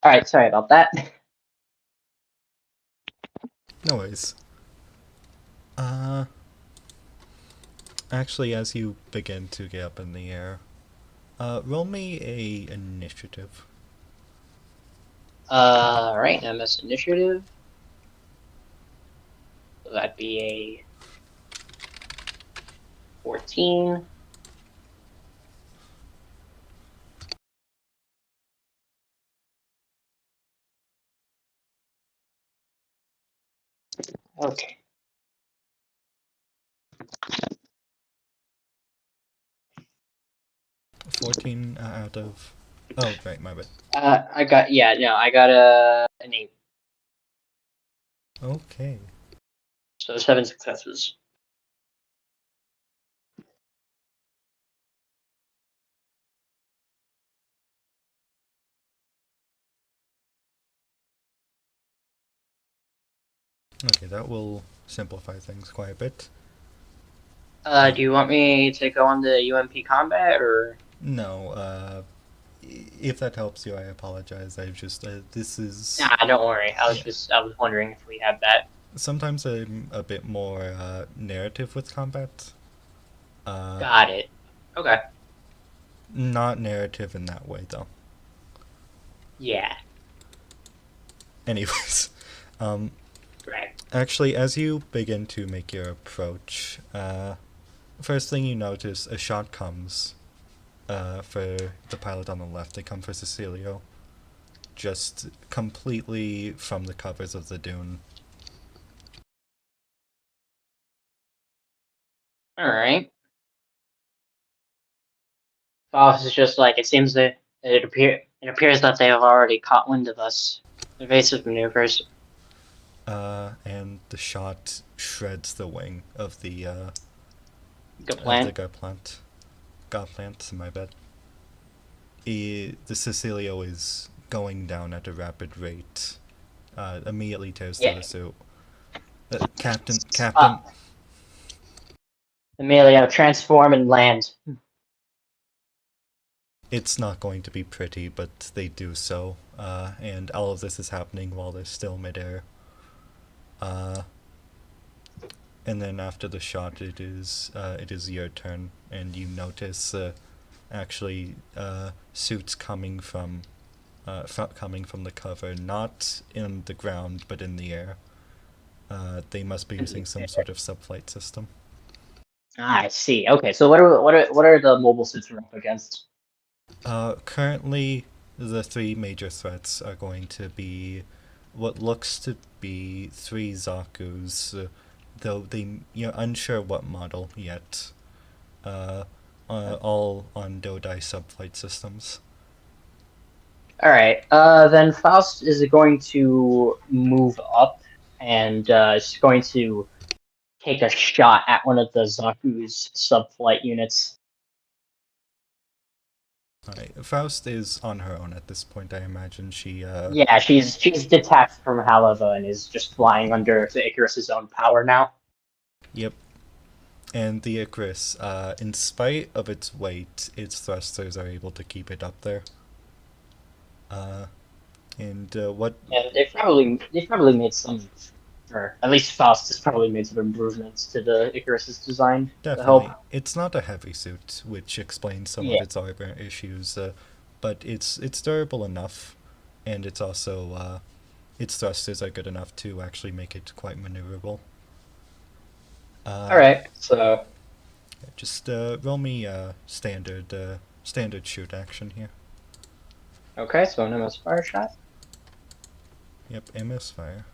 All right, sorry about that. No worries. Uh, Actually, as you begin to get up in the air, roll me a initiative. All right, MS initiative. So that'd be a 14. Okay. 14 out of. Oh, right, my bad. I got yeah, no, I got an 8. Okay. So 7 successes. Okay, that will simplify things quite a bit. Do you want me to go on the UMP combat or? No, if that helps you, I apologize. I've just, this is. Nah, don't worry. Yeah. I was wondering if we had that. sometimes I'm a bit more narrative with combat. Uh, Got it. Okay. Not narrative in that way, though. Yeah. Anyways, um, Right. actually, as you begin to make your approach, first thing you notice, a shot comes for the pilot on the left. They come for Cecilio, just completely from the covers of the dune. All right. Faust is just like it seems that it appears that they have already caught wind of us. Evasive maneuvers. And the shot shreds the wing Good of the plan. Garplant. Garplant, my bad. The Cecilio is going down at a rapid rate. Immediately tears through Yeah. the suit. Captain, Uh, Captain, Emilio, transform and land. it's not going to be pretty, but they do so. And all of this is happening while they're still midair. Uh, and then after the shot, it is your turn, and you notice actually suits coming from the cover, not in the ground but in the air. They must be using some sort of subflight system. I see. Okay, so what are the mobile suits we're up against? Currently, the three major threats are going to be what looks to be three Zaku's, though you're unsure what model yet. Uh, all on Dodai subflight systems. All right. Then Faust is going to move up and is going to take a shot at one of the Zaku's subflight units. Alright, Faust is on her own at this point. I imagine Yeah, she's detached from Halava and is just flying under the Icarus's own power now. Yep. And the Icarus, in spite of its weight, its thrusters are able to keep it up there. Uh, and what And they've probably made some, or at least Faust has probably made some improvements to the Icarus's design to help. Definitely, it's not a heavy suit, which explains some of Yeah. its armor issues, but it's durable enough, and it's also its thrusters are good enough to actually make it quite maneuverable. All Uh, right. So just roll me standard shoot action here. okay, so an MS fire shot. Yep, MS fire.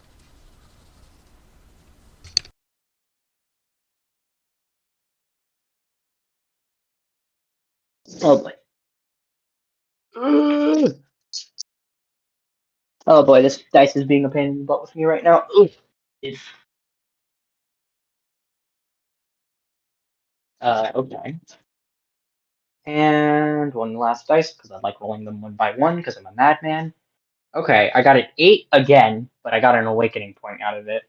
Oh boy. Oh boy, this dice is being a pain in the butt with me right now. Ooh. It's okay. And one last dice because I like rolling them one by one because I'm a madman. Okay, I got an 8 again, but I got an awakening point out of it.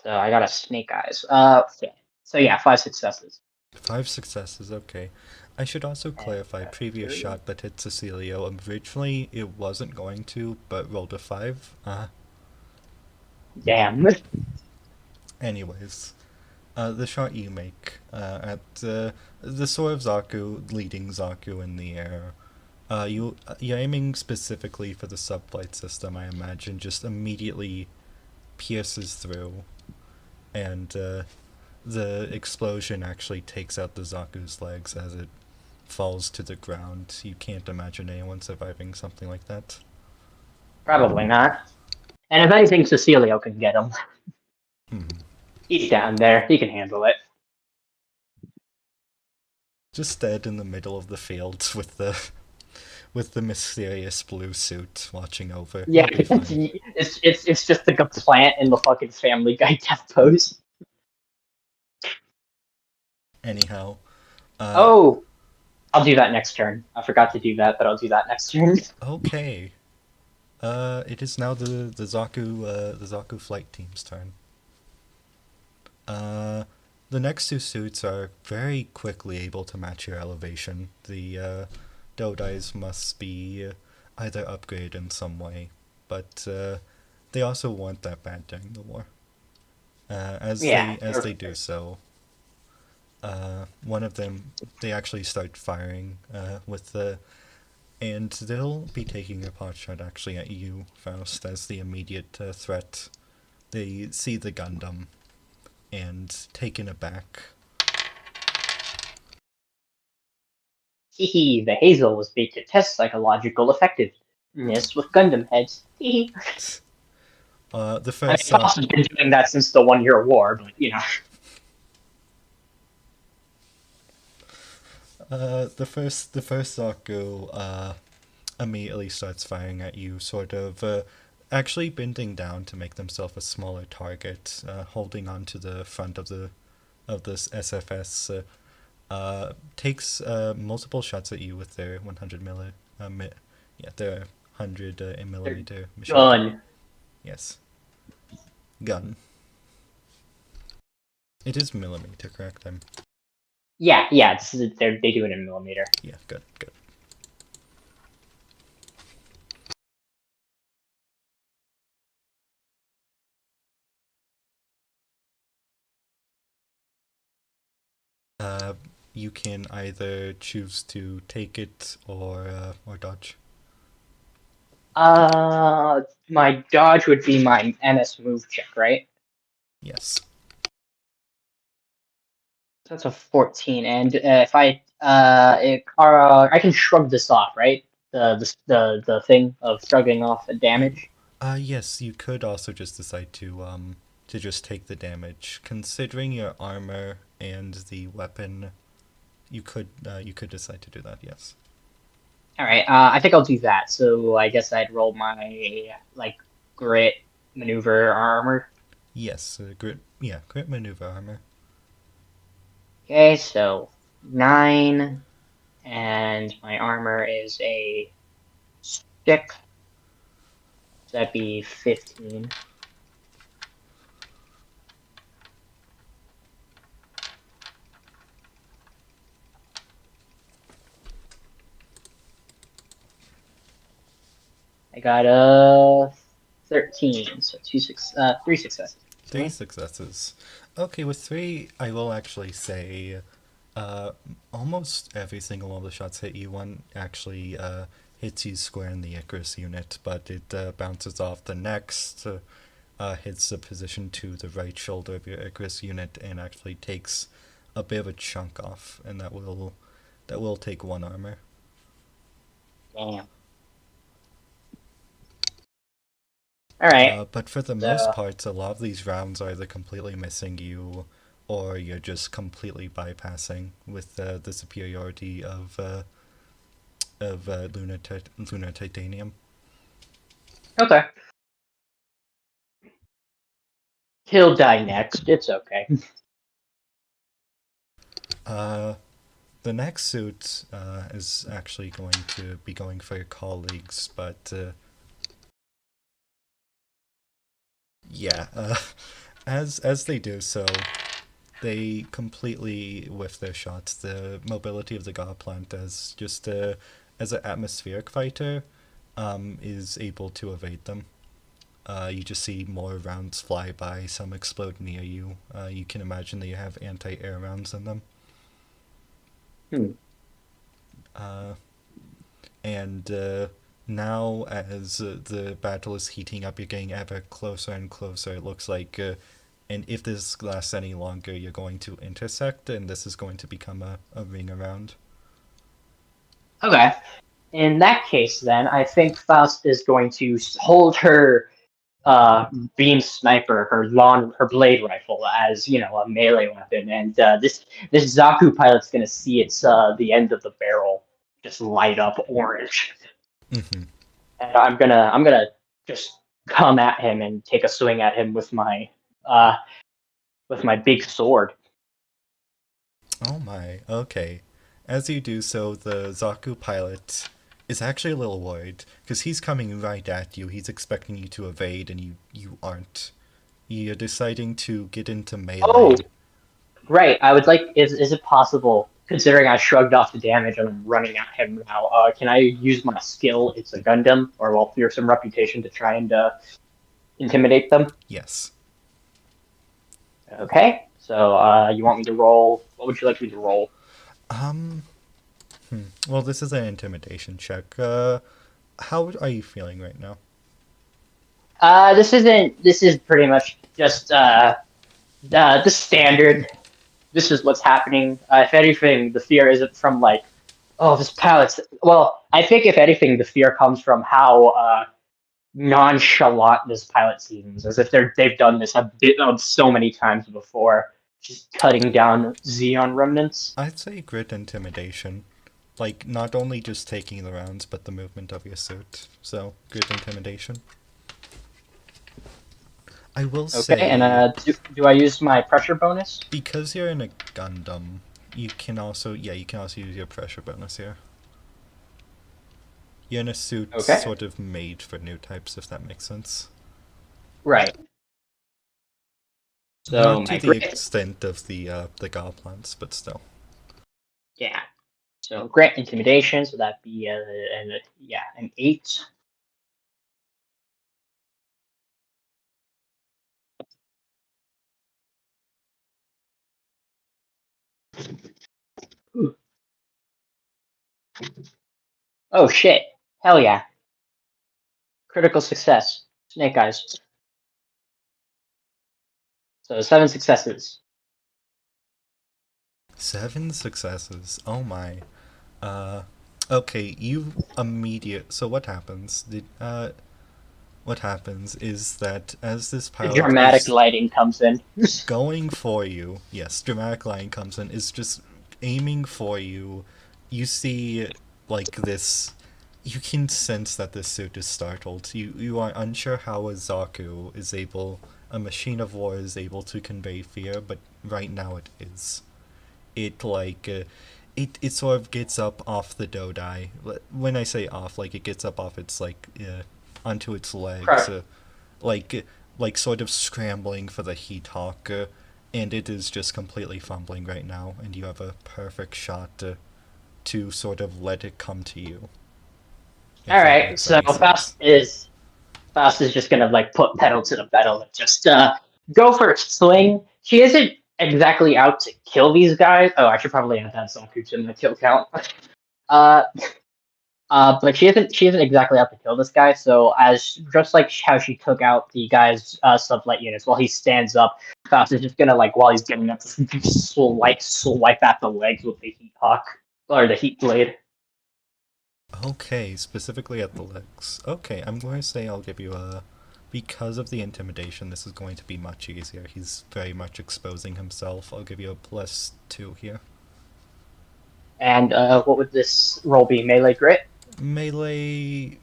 So I got a snake eyes. Okay. So yeah, 5 successes. 5 successes. Okay. I should also And clarify previous shot that hit Cecilio. Originally, it wasn't going to, but rolled a 5. damn. Anyways, the shot you make at the sort of Zaku leading Zaku in the air. You're aiming specifically for the subflight system. I imagine just immediately pierces through, and the explosion actually takes out the Zaku's legs as it falls to the ground. You can't imagine anyone surviving something like that. Probably not. And if anything, Cecilio can get him. Hmm. He's down there. He can handle it. Just dead in the middle of the field with the mysterious blue suit watching over. Yeah, He'll be fine. it's just like a plant in the fucking Family Guy death pose. Anyhow, uh, Oh, I'll do that next turn. I forgot to do that, but I'll do that next turn. okay. It is now the Zaku flight team's turn. Uh, the next two suits are very quickly able to match your elevation. The Dodais must be either upgraded in some way, but they also weren't that bad during the war. As Yeah, they do so, one of them they actually start firing with the, and they'll be taking a pot shot actually at you, Faust, as the immediate threat. They see the Gundam and, taken aback, hee. The Hazel was made to test psychological effectiveness with Gundam heads. Hee. the I mean, first Faust has been doing that since the 1 Year War, but the first Zaku immediately starts firing at you, sort of actually bending down to make themselves a smaller target, holding on to the front of this SFS. Takes multiple shots at you with their 100 yeah, their 100 they're millimeter machine gun. done. Yes, gun. It is millimeter, correct? I'm Yeah. They do it in millimeter. Yeah, good, good. Uh, you can either choose to take it or dodge. My dodge would be my NS move check, right? Yes. So that's a 14, and if I can shrug this off, right? The thing of shrugging off the damage. Yes, you could also just decide to just take the damage. Considering your armor and the weapon, you could decide to do that. Yes. All right, I think I'll do that. So I guess I'd roll my like grit maneuver armor. Yes. Grit. Yeah, grit maneuver armor. Okay, so 9, and my armor is a stick. So that'd be 15. I got a 13, so 3 successes. Three successes. Okay, with three, I will actually say, uh, almost every single one of the shots hit you. One actually hits you square in the Icarus unit, but it bounces off the next. Hits the position to the right shoulder of your Icarus unit and actually takes a bit of a chunk off, and that will take one armor. Damn. All right. But for the most So part, a lot of these rounds are either completely missing you, or you're just completely bypassing with the superiority of lunar titanium. okay, he'll die next. It's okay. Uh, the next suit is actually going to be going for your colleagues, but yeah, as they do so, they completely whiff their shots. The mobility of the God plant as an atmospheric fighter is able to evade them. You just see more rounds fly by, some explode near you. You can imagine that you have anti-air rounds in them. Hmm. Uh, and now, as the battle is heating up, you're getting ever closer and closer. It looks like, and if this lasts any longer, you're going to intersect, and this is going to become a ring around. Okay. In that case, then I think Faust is going to hold her beam sniper, her blade rifle, as a melee weapon, and this Zaku pilot's going to see its the end of the barrel just light up orange, Mm-hmm. and I'm gonna just come at him and take a swing at him uh with my big sword. Oh my, okay. As you do so, the Zaku pilot is actually a little worried, because he's coming right at you. He's expecting you to evade, and you aren't. You're deciding to get into Oh, melee. right. I would like. Is it possible? Considering I shrugged off the damage and I'm running at him now, can I use my skill? It's a Gundam, or well, fearsome reputation to try and Intimidate them. Yes. Okay. So you want me to roll? What would you like me to roll? Um. Well, this is an intimidation check. How are you feeling right now? This isn't. This is pretty much just the standard. This is what's happening. If anything, the fear isn't from like, oh, this pilot's. Well, I think if anything, the fear comes from how nonchalant this pilot seems, as if they've done this a bit of so many times before, just cutting down Xeon remnants. I'd say grit intimidation. Like, not only just taking the rounds, but the movement of your suit. So, grit intimidation. I will Okay, and say, do I use my pressure bonus? because you're in a Gundam, you can also, yeah, you can also use your pressure bonus here. You're in a suit Okay, sort of made for new types, if that makes sense. right. So Not to my the grit, extent of the goblins, but still. yeah. So grit intimidation, so that'd be yeah, an 8. Oh shit! Hell yeah! Critical success. Snake eyes. So 7 successes. 7 successes. Oh my. Uh, okay, you immediate. So what happens? What happens is that as this The pilot dramatic is lighting comes in. going for you, yes, dramatic line comes in, is just aiming for you. You see, like, this. You can sense that this suit is startled. You are unsure how a Zaku is able. A machine of war is able to convey fear, but right now it is. It, like. It sort of gets up off the Dodai. When I say off, like, it gets up off its, like, onto its legs. Like sort of scrambling for the heat hawk, and it is just completely fumbling right now, and you have a perfect shot to sort of let it come to you, if All that right, makes so any sense. Faust is just gonna like put pedal to the metal and just go for a swing. She isn't exactly out to kill these guys. Oh, I should probably add that some creeps in the kill count. Uh, but she isn't exactly out to kill this guy. So as just like how she took out the guy's sublight units, while he stands up, Faust is just gonna like while he's getting up, swipe at the legs with the heat hawk or the heat blade. Okay, specifically at the legs. Okay, I'm going to say I'll give you a. Because of the intimidation, this is going to be much easier. He's very much exposing himself. I'll give you a +2 here. And what would this roll be? Melee grit. Melee.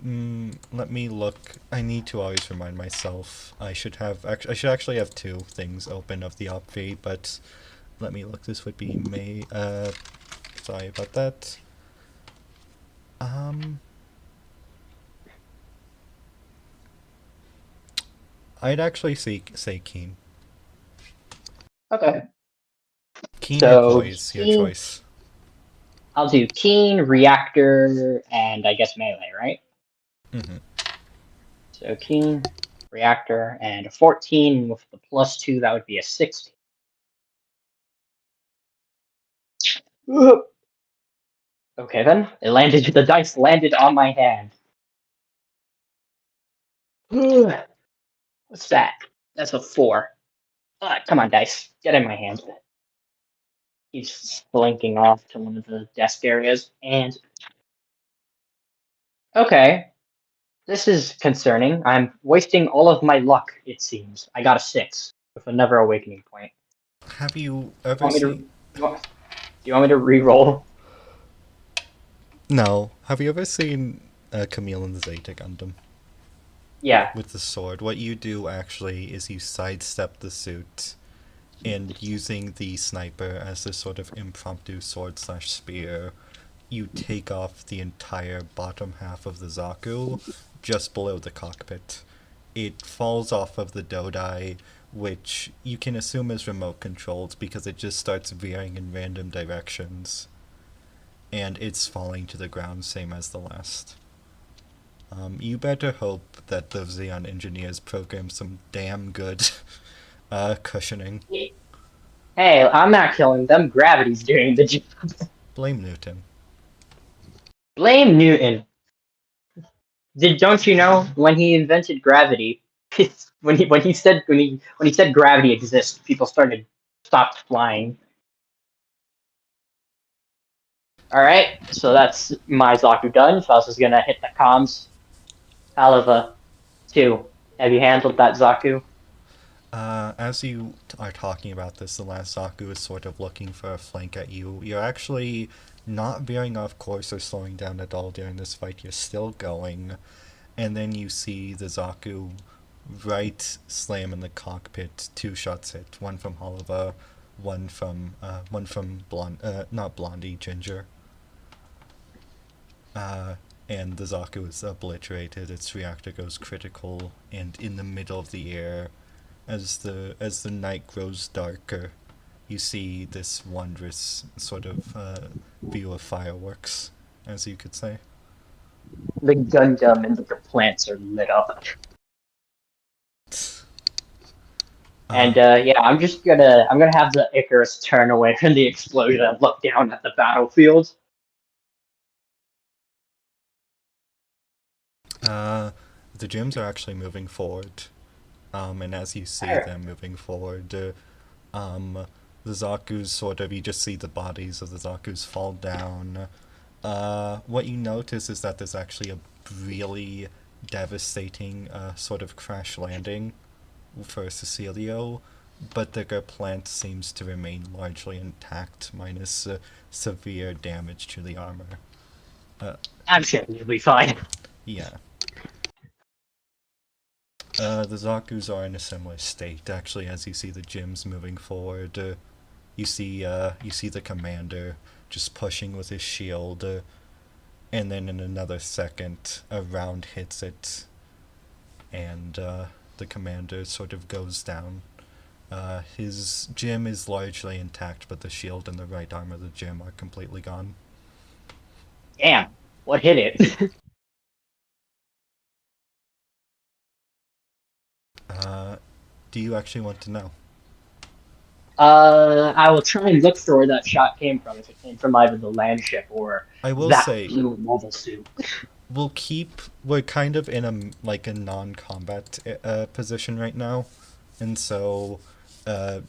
Let me look. I need to always remind myself. I should have. I should actually have two things open of the OpV, but let me look. This would be May. Sorry about that. Um. I'd actually say Keen. Okay. Keen or So Poise, your keen, choice. I'll do keen, reactor, and I guess melee, right? Mm-hmm. So keen, reactor, and a 14 with the +2, that would be a 16. Ugh. Okay, then it landed. The dice landed on my hand. Ugh. What's that? That's a 4. Come on, dice, get in my hand. He's blinking off to one of the desk areas, and okay, this is concerning. I'm wasting all of my luck. It seems I got a 6 with another awakening point. Have you You ever want me to? seen? Do you want me to re-roll? No. Have you ever seen Camille and the Zeta Gundam Yeah. with the sword? What you do actually is you sidestep the suit, and using the sniper as this sort of impromptu sword/spear, you take off the entire bottom half of the Zaku just below the cockpit. It falls off of the Dodai, which you can assume is remote controlled because it just starts veering in random directions. And it's falling to the ground, same as the last. You better hope that the Xeon engineers program some damn good cushioning. Hey, I'm not killing them. Gravity's doing the job. Blame Newton. Blame Newton. Don't you know when he invented gravity? When he said gravity exists, people stopped flying. All right, so that's my Zaku done. Faust is gonna hit the comms. Halava, 2. Have you handled that Zaku? As you are talking about this, the last Zaku is sort of looking for a flank at you. You're actually not veering off course or slowing down at all during this fight. You're still going. And then you see the Zaku right slam in the cockpit. Two shots hit. One from Halava, one from not Blondie, Ginger. Uh, and the Zaku is obliterated. Its reactor goes critical, and in the middle of the air, as the night grows darker, you see this wondrous sort of view of fireworks, as you could say. The Gundam and the plants are lit up. Uh, And yeah, I'm gonna have the Icarus turn away from the explosion and look down at the battlefield. uh, the gyms are actually moving forward, and as you see Alright. them moving forward, the Zaku's sort of, you just see the bodies of the Zaku's fall down. What you notice is that there's actually a really devastating sort of crash landing for Cecilio, but the plant seems to remain largely intact, minus severe damage to the armor. Uh, I'm sure you'll be fine. yeah. The Zaku's are in a similar state, actually, as you see the gyms moving forward. You see the commander just pushing with his shield, and then in another second, a round hits it, and the commander sort of goes down. His gym is largely intact, but the shield and the right arm of the gym are completely gone. Damn, what hit it? Uh, do you actually want to know? I will try and look for where that shot came from. If it came from either the land ship or I will that say, blue mobile suit. we're kind of in a non-combat position right now, and so uh,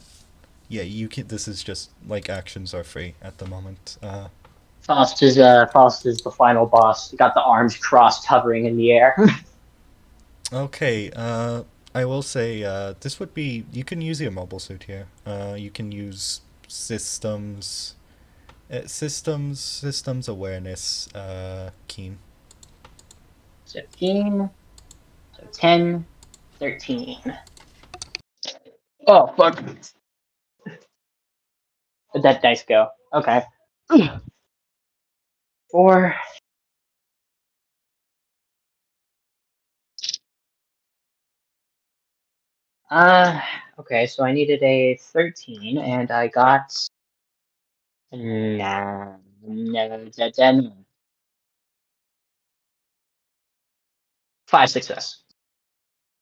yeah, you can. This is just like actions are free at the moment. Faust is the final boss. Got the arms crossed, hovering in the air. Okay, I will say this would be, you can use your mobile suit here. You can use systems awareness keen. 15, so 10, 13. Oh fuck! Where'd that dice go? Okay. 4. Uh, okay, so I needed a 13, and I got no, no, 10. 5 success.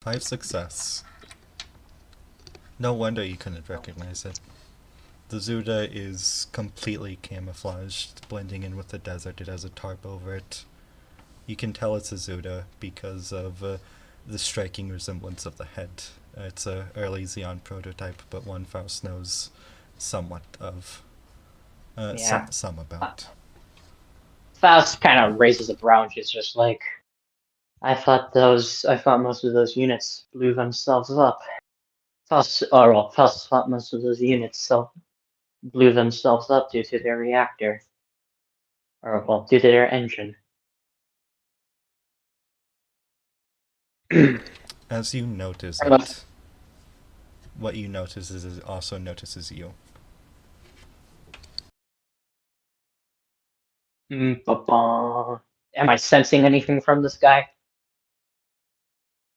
Five success. No wonder you couldn't recognize it. The Zuda is completely camouflaged, blending in with the desert. It has a tarp over it. You can tell it's a Zuda because of the striking resemblance of the head. It's a early Xeon prototype, but one Faust knows somewhat of. Yeah. Some Uh, about. Faust kind of raises a brow, and she's just like, I thought most of those units blew themselves up. Faust thought most of those units blew themselves up due to their reactor, or well, due to their engine. As you notice it, what you notice is it also notices you. Am I sensing anything from this guy?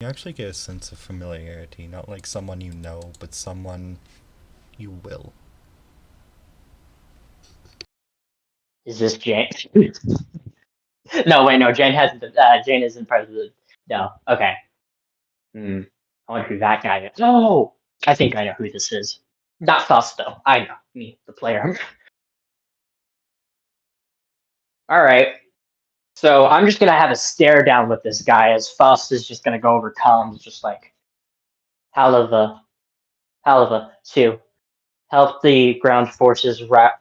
You actually get a sense of familiarity, not like someone you know, but someone you will. Is this James? No, wait, no. Jane hasn't. Jane isn't part of the. No. Okay. Hmm. I wonder who that guy is. Oh, I think I know who this is. Not Faust though. I know me, the player. All right. So I'm just gonna have a stare down with this guy as Faust is just gonna go over comms, just like Halava, Halava two. Help the ground forces wrap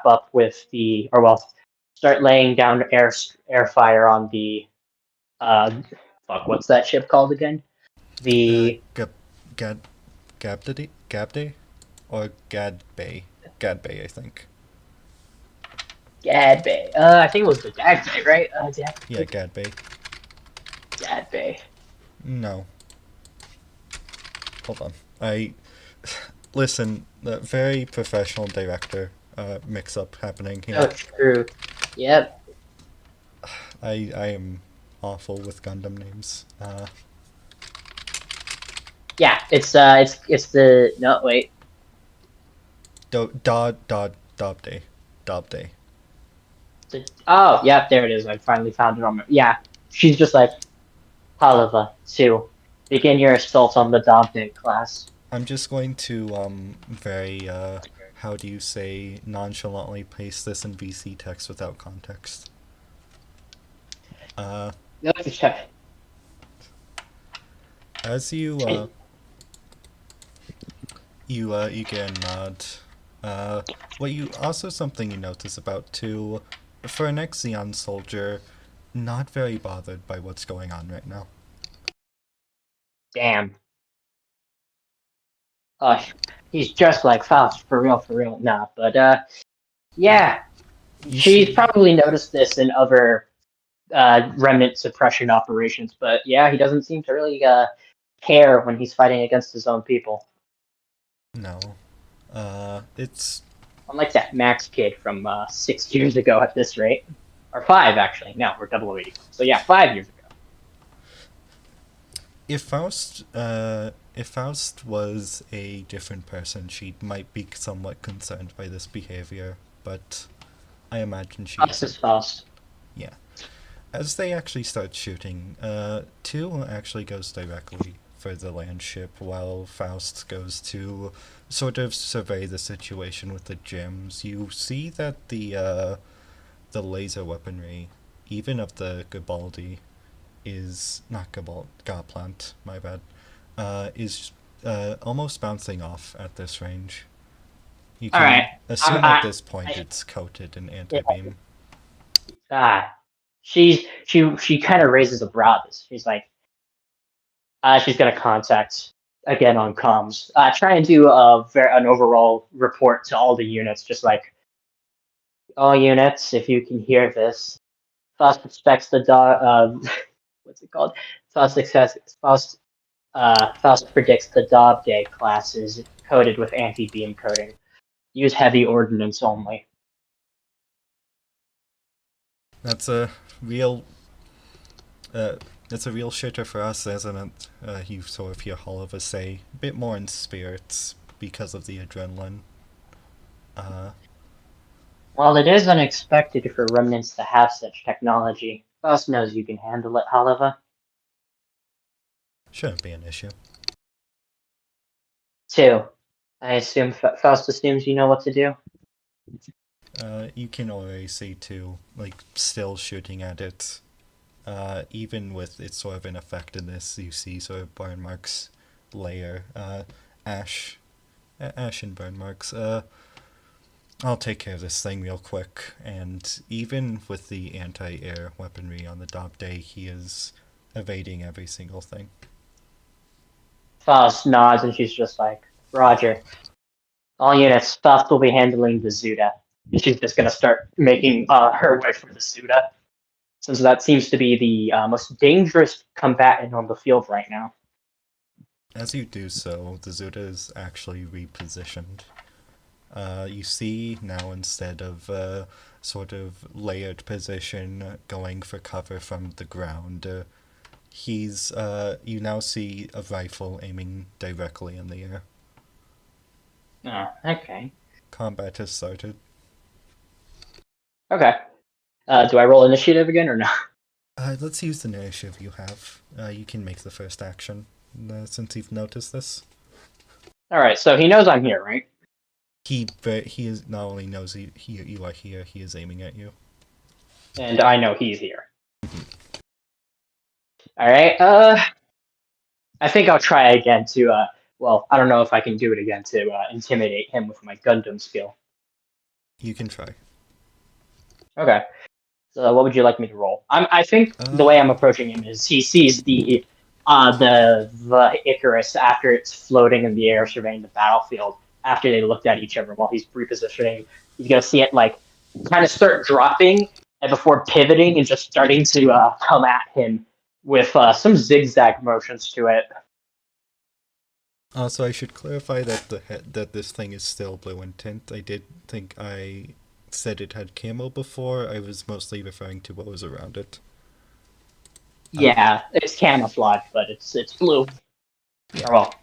up with the, or well, start laying down air fire on the uh, fuck, what's that ship called again? The Gab, Gad, Gabday, or Gadbay, Gadbay, I think. Gad Bay. I think it was the Dag Bay, right? Yeah, Gadbay. Gad Bay. No, hold on. I listen. Very professional director. Mix-up happening Oh, here. true. Yep. I am awful with Gundam names. Yeah, it's the no wait. Dobday, Dobday. Oh, yeah, there it is. I finally found it on my. Yeah, she's just like Halava two. Begin your assault on the Dante class. I'm just going to very how do you say nonchalantly paste this in VC text without context. Uh, as you get a nod. What you also something you notice about too, for an ex-Xeon soldier, not very bothered by what's going on right now. Damn. Uh, he's just like Faust, for real, for real. Nah, but yeah, You she's see, probably noticed this in other remnant suppression operations, but yeah, he doesn't seem to really care when he's fighting against his own people. no, it's Unlike that Max kid from 6 years ago at this rate. Or five, actually. No, we're 0081. So yeah, 5 years ago. if Faust was a different person, she might be somewhat concerned by this behavior, but I imagine she Faust is isn't. Faust. Yeah. As they actually start shooting, two actually goes directly for the land ship, while Faust goes to sort of survey the situation with the gems. You see that the laser weaponry, even of the Gabaldi, is not Gaplant, my bad, is almost bouncing off at this range. You All right. can assume at this point I it's coated in yeah, anti-beam. ah, she kind of raises a brow. At this. She's like, she's gonna contact again on comms. Try and do an overall report to all the units, just like all units. If you can hear this, Faust expects the dog. What's it called? Faust success. Faust predicts the Dob Day class is coated with anti-beam coating. Use heavy ordnance only. That's a real Uh, it's a real shitter for us, isn't it? You sort of hear all of us say a bit more in spirits because of the adrenaline. Uh, While it is unexpected for remnants to have such technology, Faust knows you can handle it, however. shouldn't be an issue. Two, I assume Faust assumes you know what to do. You can already see too, like still shooting at it. Even with its sort of ineffectiveness, you see sort of burn marks layer. Ash, ash and burn marks. I'll take care of this thing real quick. And even with the anti-air weaponry on the top day, he is evading every single thing. Faust nods and she's just like, Roger. All units, Faust will be handling the Zuda. She's just gonna start making her way for the Zuda, since that seems to be the most dangerous combatant on the field right now. As you do so, the Zuda is actually repositioned. You see now instead of sort of layered position going for cover from the ground, you now see a rifle aiming directly in the air. Oh, okay. Combat has started. Okay. Do I roll initiative again or no? Let's use the initiative you have. You can make the first action since you've noticed this. All right, so he knows I'm here, right? He is not only knows you are here, he is aiming at you. And I know he's here. All right. I think I'll try again to. Well, I don't know if I can do it again to intimidate him with my Gundam skill. You can try. Okay. So what would you like me to roll? I think the way I'm approaching him is he sees the Icarus after it's floating in the air surveying the battlefield after they looked at each other while he's repositioning. He's gonna see it like kind of start dropping and before pivoting and just starting to come at him with some zigzag motions to it. Also, I should clarify that that this thing is still blue in tint. I did think I said it had camo before. I was mostly referring to what was around it. Yeah, it's camouflage, but it's blue. Yeah. Or well,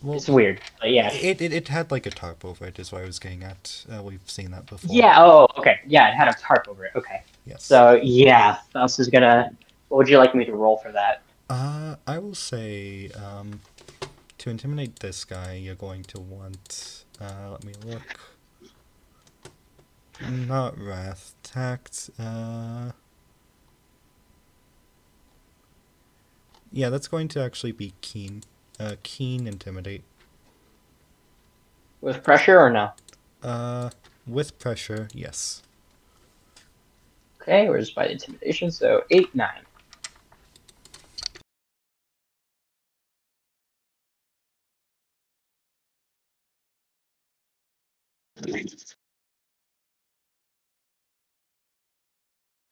Well, it's weird, but yeah. it had like a tarp over it, is what I was getting at. We've seen that before. Yeah. Oh, okay. Yeah, it had a tarp over it. Okay. Yes. So yeah, Faust is gonna. What would you like me to roll for that? I will say, to intimidate this guy, you're going to want, let me look. Not wrath, tact, yeah, that's going to actually be keen. Keen intimidate. With pressure or no? With pressure, yes. Okay, we're just by intimidation. So 8, 9.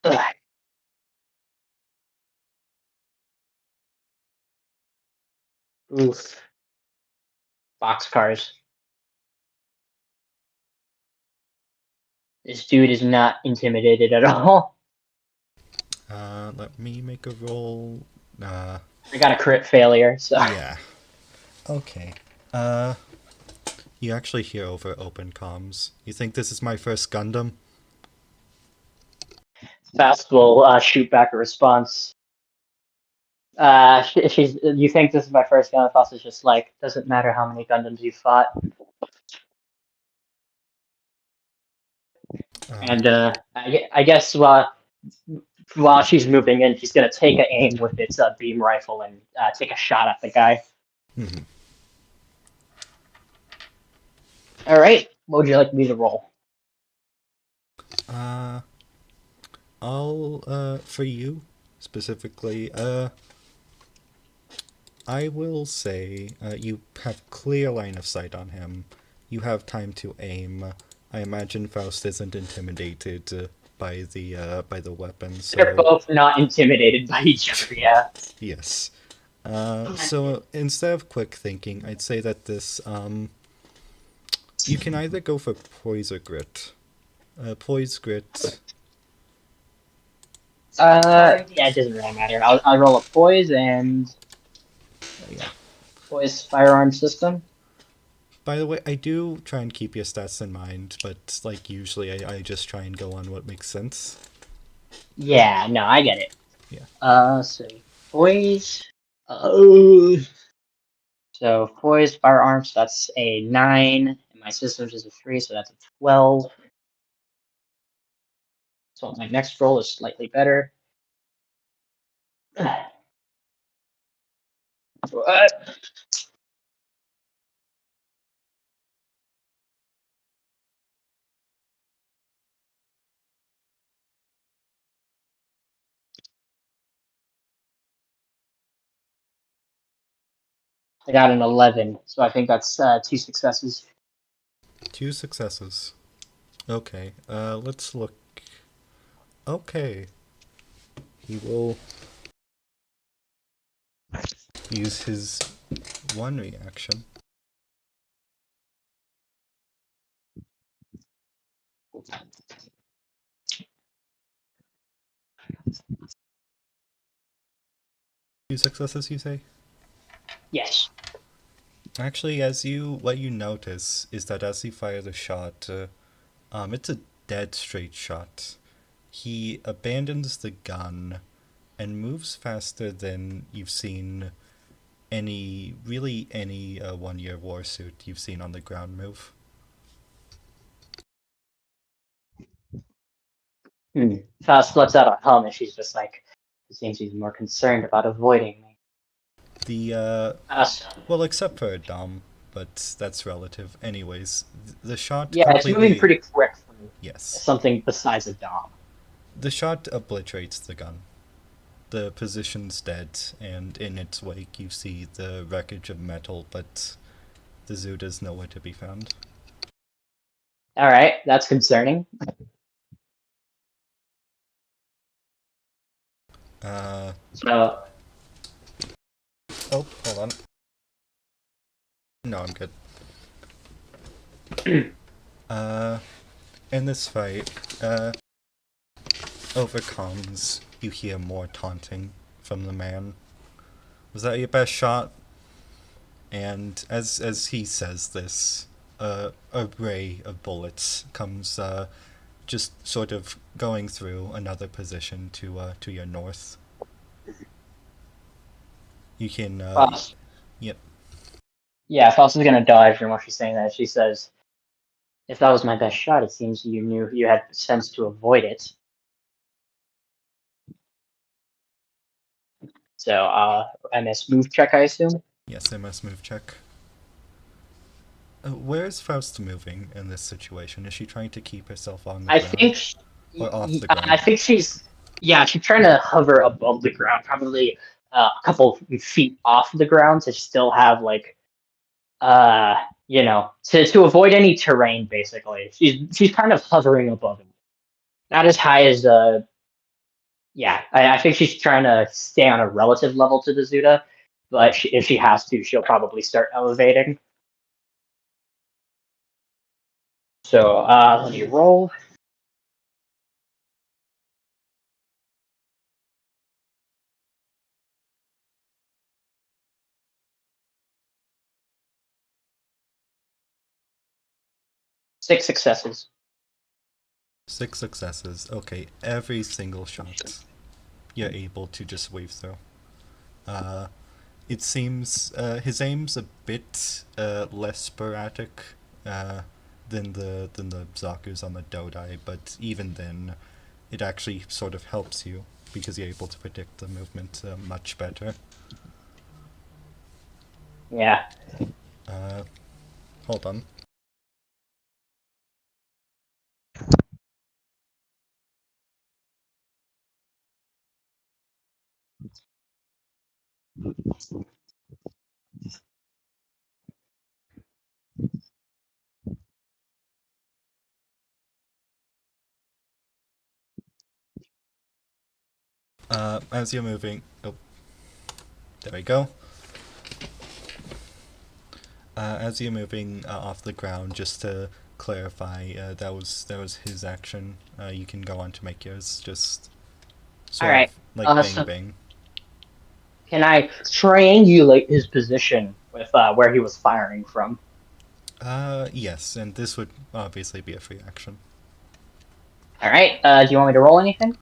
Ugh. Oof. Boxcars. This dude is not intimidated at all. Let me make a roll. I got a crit failure, so Yeah. Okay. Uh, you actually hear over open comms. You think this is my first Gundam? Faust will shoot back a response. She's. You think this is my first gun? Faust is just like, doesn't matter how many Gundams you fought. And I guess while she's moving in, she's gonna take an aim with its beam rifle and take a shot at the guy. Mm-hmm. All right, what would you like me to roll? For you, specifically, I will say, you have clear line of sight on him. You have time to aim. I imagine Faust isn't intimidated by the weapon, so... They're both not intimidated by each other. Yeah. Yes. So instead of quick thinking, I'd say that this, you can either go for poise or grit. Poise, grit... Yeah, it doesn't really matter. I'll roll a poise and Yeah. poise firearm system. By the way, I do try and keep your stats in mind, but like usually I just try and go on what makes sense. Yeah, no, I get it. Yeah. So poise. Oh. So poise firearms. That's a 9, and my systems is a 3, so that's a 12. So my next roll is slightly better. What? I got an 11, so I think that's 2 successes. 2 successes. Okay, let's look. Okay. He will use his one reaction. Two successes, you say? Yes. Actually, what you notice is that as he fires a shot, it's a dead straight shot. He abandons the gun and moves faster than you've seen any one-year warsuit you've seen on the ground move. Faust lets out a hum and she's just like, it seems he's more concerned about avoiding me. The Faust, well, except for Dom, but that's relative. Anyways, the shot yeah, it's moving completely, pretty quick for yes, something the size of Dom. the shot obliterates the gun. The position's dead, and in its wake you see the wreckage of metal, but the Zuda's nowhere to be found. All right, that's concerning. Uh, So, oh, hold on. No, I'm good. Uh, in this fight, over comms, you hear more taunting from the man. Was that your best shot? And as he says this, a ray of bullets comes just sort of going through another position to your north. You can Faust, yep. yeah, Faust is gonna dodge from what she's saying. That she says, "If that was my best shot, it seems you knew you had sense to avoid it." So, MS move check, I assume. Yes, MS move check. Where's Faust moving in this situation? Is she trying to keep herself on the I ground think, or off the I ground? think yeah, she's trying to hover above the ground, probably a couple feet off the ground to still have like, uh, to avoid any terrain. Basically, she's kind of hovering above it, not as high as yeah. I think she's trying to stay on a relative level to the Zuda, but if she has to, she'll probably start elevating. So let me roll. Six successes. 6 successes. Okay, every single shot you're able to just wave through. Uh, it seems his aim's a bit less sporadic than the Zaku's on the Dodai, but even then, it actually sort of helps you because you're able to predict the movement much better. Yeah. Uh, hold on. As you're moving, oh, there we go. As you're moving off the ground, just to clarify, that was his action. You can go on to make yours. Just All sort of right. like bang So bang. can I triangulate his position with where he was firing from? Yes, and this would obviously be a free action. All right. Do you want me to roll anything?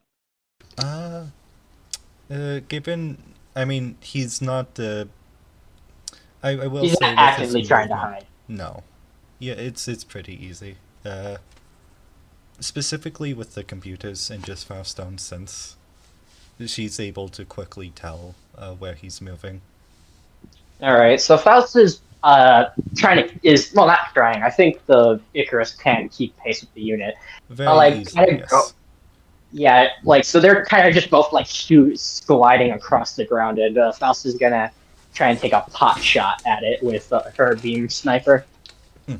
Uh, given, I mean, he's not. I will He's not say with his actively trying to movement, hide. no. Yeah, it's pretty easy. Specifically with the computers and just Faustone, since she's able to quickly tell where he's moving. All right. So Faust is trying to is well not trying. I think the Icarus can keep pace with the unit. Very Like kind easily, of go. yes. Yeah, like so they're kind of just both like gliding across the ground, and Faust is gonna try and take a pot shot at it with her beam sniper. Hmm.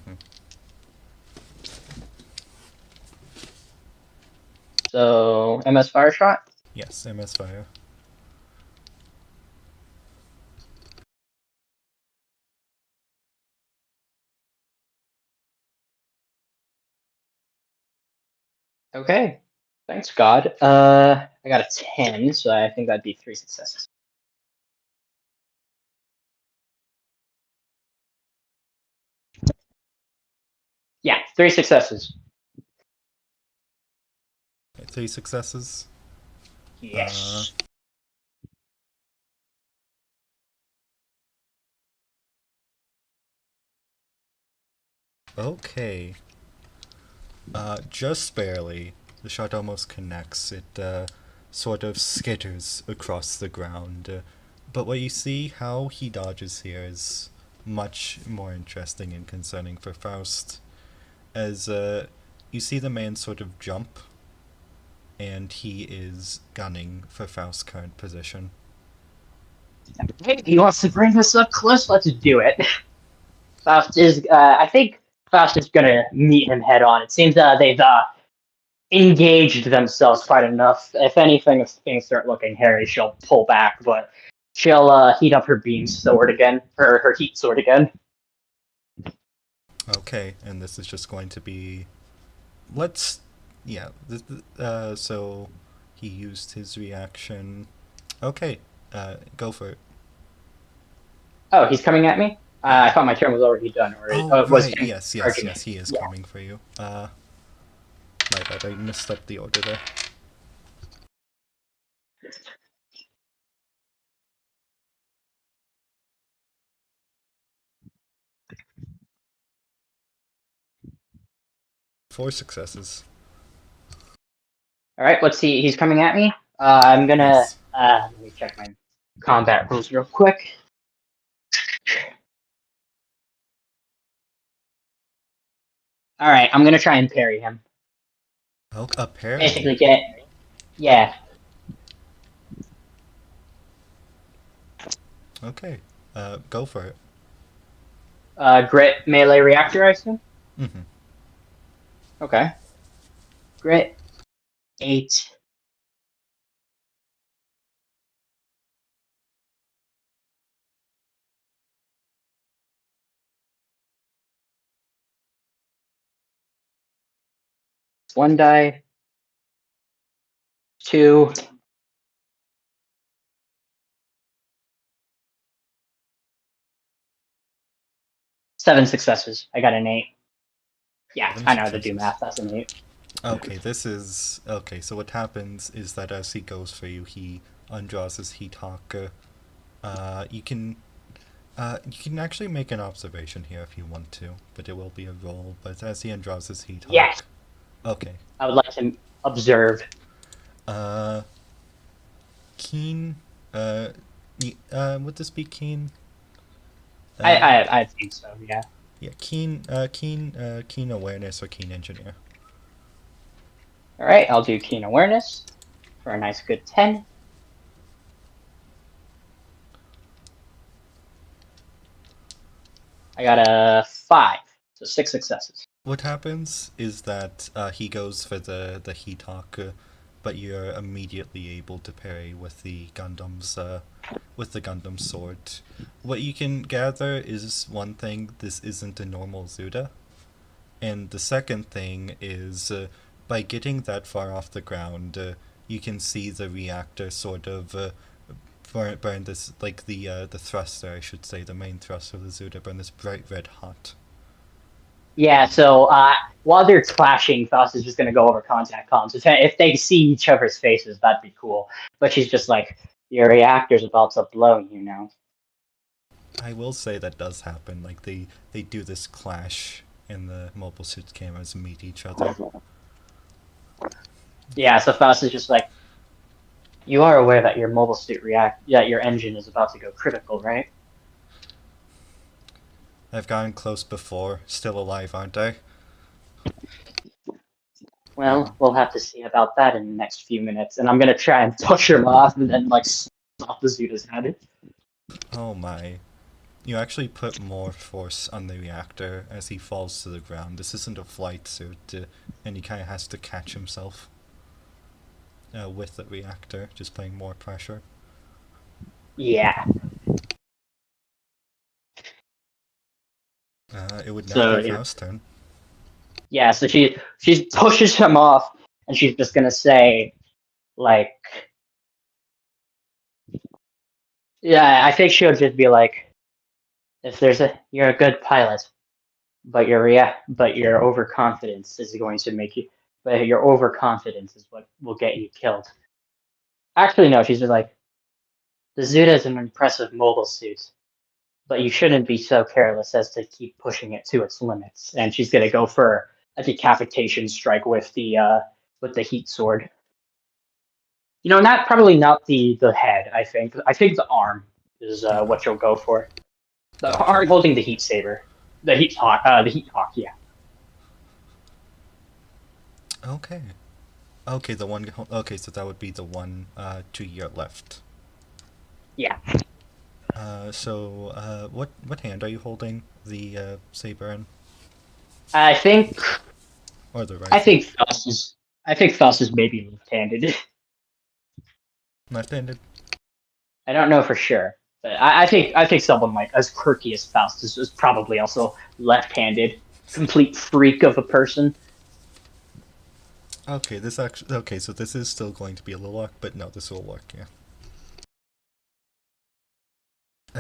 So MS fire shot. Yes, MS Fire. Okay. Thanks, God. I got a 10, so I think that'd be three successes. Yeah, three successes. 3 successes. Yes. Okay. Just barely. The shot almost connects. It sort of skitters across the ground. But what you see, how he dodges here, is much more interesting and concerning for Faust. As you see the man sort of jump, and he is gunning for Faust's current position. Hey, he wants to bring us up close. Let's do it. Faust is. I think Faust is gonna meet him head on. It seems they've engaged themselves quite enough. If anything, if things start looking hairy, she'll pull back, but she'll heat up her beam sword again, or her heat sword again. Okay, and this is just going to be. Let's. Yeah, so he used his reaction. Okay, go for it. Oh, he's coming at me. Yeah. I thought my turn was already done, or Oh, was right. him Yes, yes, charging yes. me. He is Yeah. coming for you. My bad. I messed up the order there. Four successes. All right, let's see. He's coming at me. I'm gonna Yes. let me check my combat rules real quick. All right, I'm gonna try and parry him. Oh, a parry. Basically, yeah. Okay. Go for it. Grit melee reactor, I assume. Mm-hmm. Okay. Grit 8. One die. 2. 7 successes. I got an 8. Yeah, 7 I know how to do successes. math. That's an 8. Okay, this is okay. So what happens is that as he goes for you, he undraws his heat hawk. You can actually make an observation here if you want to, but it will be a roll. But as he undraws his heat Yes, hawk, okay. I would like to observe. Uh, keen. Would this be keen? I, Uh, I, I think so. Yeah. yeah, keen. Keen awareness or keen engineer. All right, I'll do keen awareness for a nice good 10. I got a 5, so 6 successes. What happens is that he goes for the heat hawk, but you're immediately able to parry with the Gundam's sword. What you can gather is one thing: this isn't a normal Zuda, and the second thing is by getting that far off the ground, you can see the reactor sort of burn this like the thruster, I should say, the main thruster of the Zuda burn this bright red hot. Yeah, so while they're clashing, Faust is just going to go over contact comms. If they see each other's faces, that'd be cool. But she's just like, your reactor's about to blow, you know? I will say that does happen. Like they do this clash, and the mobile suit cameras meet each other. Yeah, so Faust is just like, you are aware that your mobile suit your engine is about to go critical, right? I've gotten close before. Still alive, aren't I? Well, we'll have to see about that in the next few minutes. And I'm going to try and push him off and then, like, stop the Zuta's head. Oh my. You actually put more force on the reactor as he falls to the ground. This isn't a flight suit, and he kind of has to catch himself with the reactor, just putting more pressure. Yeah. It would now So, be yeah. Faust's turn. Yeah, so she pushes him off and she's just going to say, like, yeah, I think she'll just be like, if there's you're a good pilot, but your overconfidence is going to make you, but your overconfidence is what will get you killed. Actually, no, she's just like, the Zuda is an impressive mobile suit, but you shouldn't be so careless as to keep pushing it to its limits. And she's gonna go for a decapitation strike with the heat sword. You know, not probably not the head. I think the arm is Okay, what you'll go for. The gotcha. arm holding the heat saber, the heat hawk. Yeah, Okay. Okay, the one. Okay, so that would be the one to your left. yeah. What hand are you holding the saber in, I think or the I rifle? think Faust is I think Faust is maybe left-handed. Left-handed. I don't know for sure, but I think someone like as quirky as Faust is probably also left-handed. Complete freak of a person. Okay, this actually. Okay, so this is still going to be a little luck, but no, this will work. Yeah.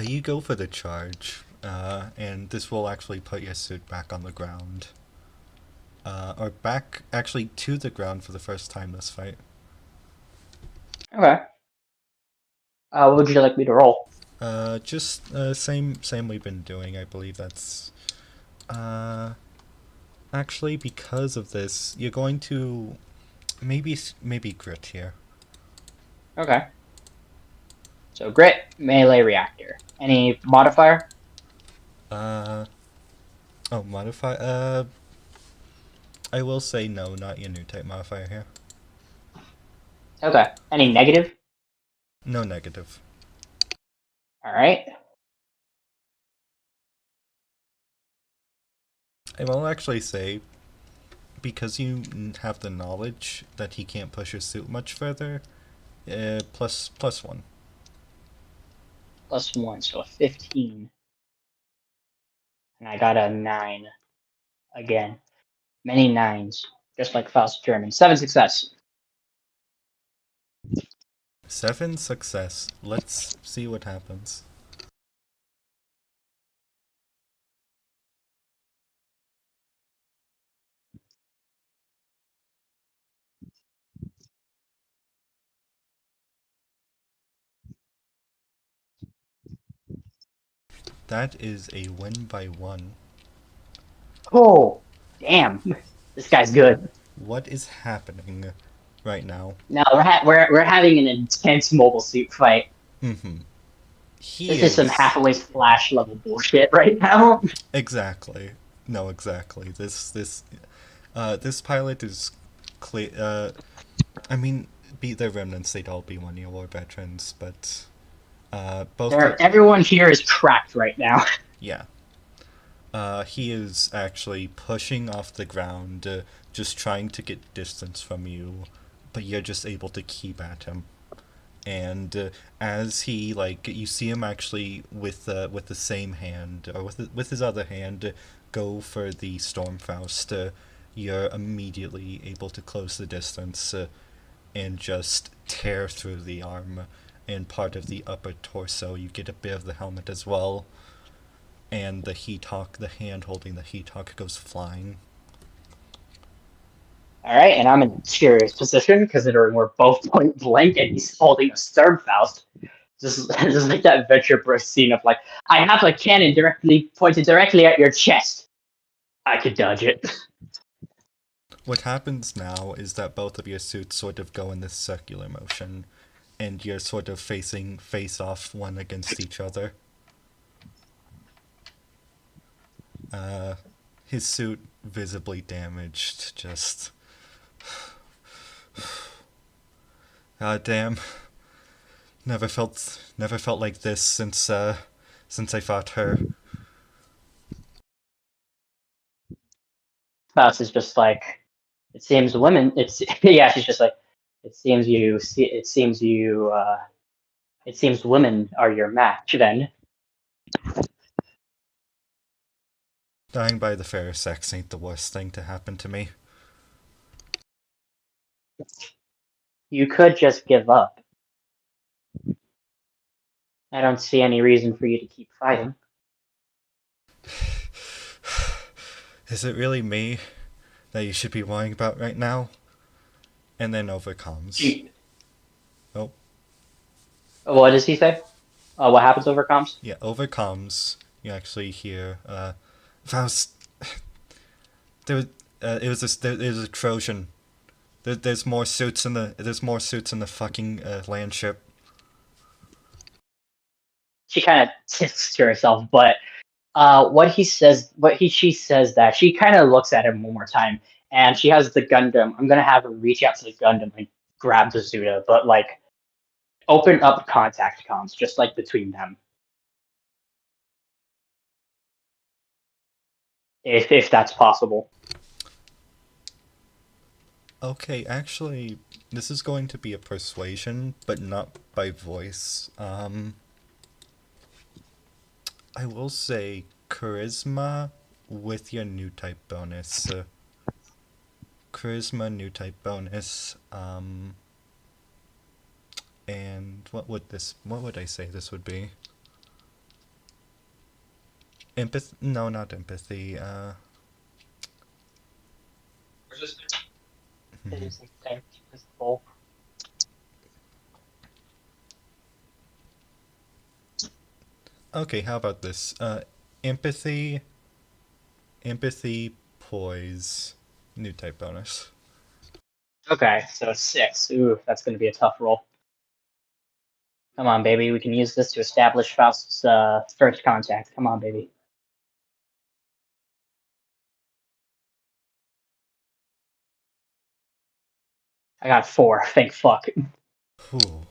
You go for the charge, and this will actually put your suit back on the ground, or back actually to the ground for the first time this fight. Okay. What would you like me to roll? Just same we've been doing. I believe that's uh actually because of this, you're going to maybe grit here. Okay. So grit, melee, reactor. Any modifier? Uh oh, modify. I will say no, not your new type modifier here. Okay. Any negative? No negative. All right. I will actually say because you have the knowledge that he can't push your suit much further. Plus one. Plus one, so a 15. And I got a 9 again. Many nines, just like Faust German. 7 success. Seven success. Let's see what happens. That is a win by one. Oh, damn. This guy's good. What is happening right now? Now we're having an intense mobile suit fight. Mm-hmm. He This is some is Hathaway Flash level bullshit right now. exactly. No, exactly. This pilot is clear. I mean, be the remnants. They'd all be 1 year war veterans, but both. Everyone here is cracked right now. Yeah. He is actually pushing off the ground, just trying to get distance from you, but you're just able to keep at him. And as he you see him actually with the same hand or with his other hand go for the Stormfaust, you're immediately able to close the distance and just tear through the arm and part of the upper torso. You get a bit of the helmet as well, and the hand holding the heat hawk goes flying. All right, and I'm in a serious position considering we're both point blank and he's holding a Sturmfaust. Just like that Venture Bros scene of like, I have a cannon directly pointed directly at your chest. I could dodge it. What happens now is that both of your suits sort of go in this circular motion, and you're sort of facing face off one against each other. Uh, his suit visibly damaged. Just, god damn. Never felt like this since I fought her. Faust is just like, it seems women. It's yeah. She's just like, it seems you. It seems you. It seems women are your match. Then Dying by the fair sex ain't the worst thing to happen to me. you could just give up. I don't see any reason for you to keep fighting. Is it really me? that you should be worrying about right now. And then over comms. She, Oh, what does he say? What happens over comms? yeah, over comms. You actually hear, Faust. There, it was there's a Trojan. There's more suits in the fucking land ship. She kind of tips to herself, but she says that she kind of looks at him one more time, and she has the Gundam. I'm gonna have her reach out to the Gundam and grab the Zuda, but like open up contact comms, just like between them, if that's possible. Okay, actually, this is going to be a persuasion, but not by voice. I will say charisma with your new type bonus. Charisma new type bonus. And what would I say this would be? Empathy? No, not empathy. It Hmm. is physical. Okay, how about this? Empathy, empathy, poise, new type bonus. Okay, so 6. Ooh, that's gonna be a tough roll. Come on, baby. We can use this to establish Faust's first contact. Come on, baby. I got 4. Thank fuck. Whew.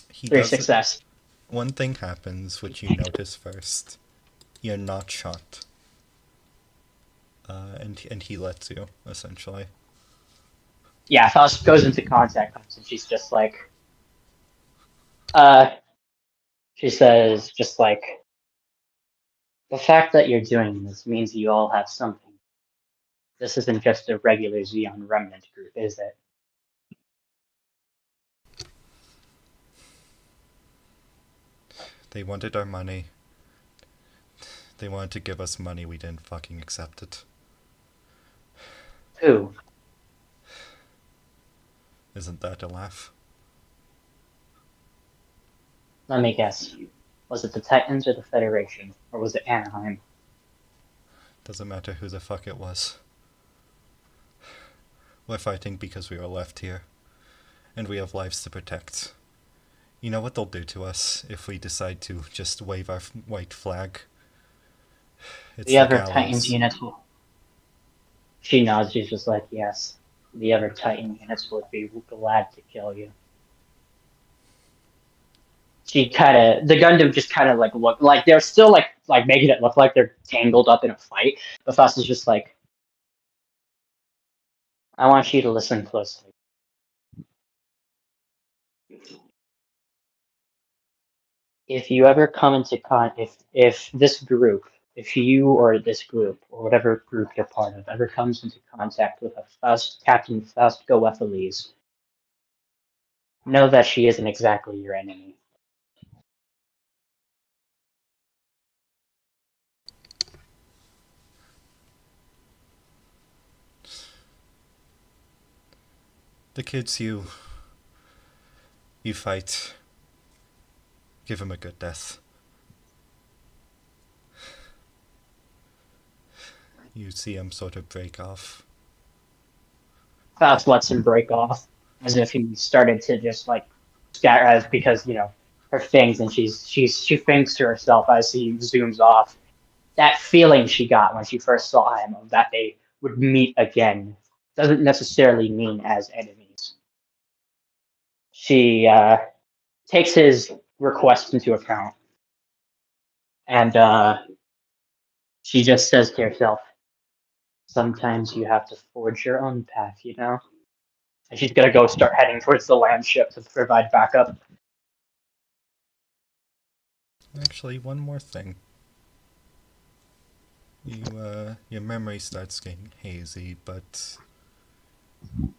He 3 does. success. One thing happens which you notice first. You're not shot. And he lets you, essentially. Yeah, Faust goes into contact and she's just like, uh, she says, just like, the fact that you're doing this means you all have something. This isn't just a regular Xeon remnant group, is it? They wanted our money. They wanted to give us money, we didn't fucking accept it. Who? Isn't that a laugh? Let me guess. Was it the Titans or the Federation? Or was it Anaheim? Doesn't matter who the fuck it was. We're fighting because we were left here. And we have lives to protect. You know what they'll do to us if we decide to just wave our white flag? It's The the other Titans gallows. units will. She nods, she's just like, yes. The other Titan units would be glad to kill you. She kind of, the Gundam just kind of like look like they're still like making it look like they're tangled up in a fight. But Faust is just like, I want you to listen closely. If you ever come into if this group, if you or this group or whatever group you're part of ever comes into contact with a Captain Faust Goethelese, know that she isn't exactly your enemy. The kids you fight, give them a good death. You see them sort of break off. Faust lets him break off as if he started to just like scatter as because her fangs and she thinks to herself as he zooms off. That feeling she got when she first saw him of that they would meet again doesn't necessarily mean as enemies. She takes his request into account and she just says to herself, sometimes you have to forge your own path, you know? And she's gonna go start heading towards the land ship to provide backup. Actually, one more thing. Your memory starts getting hazy, but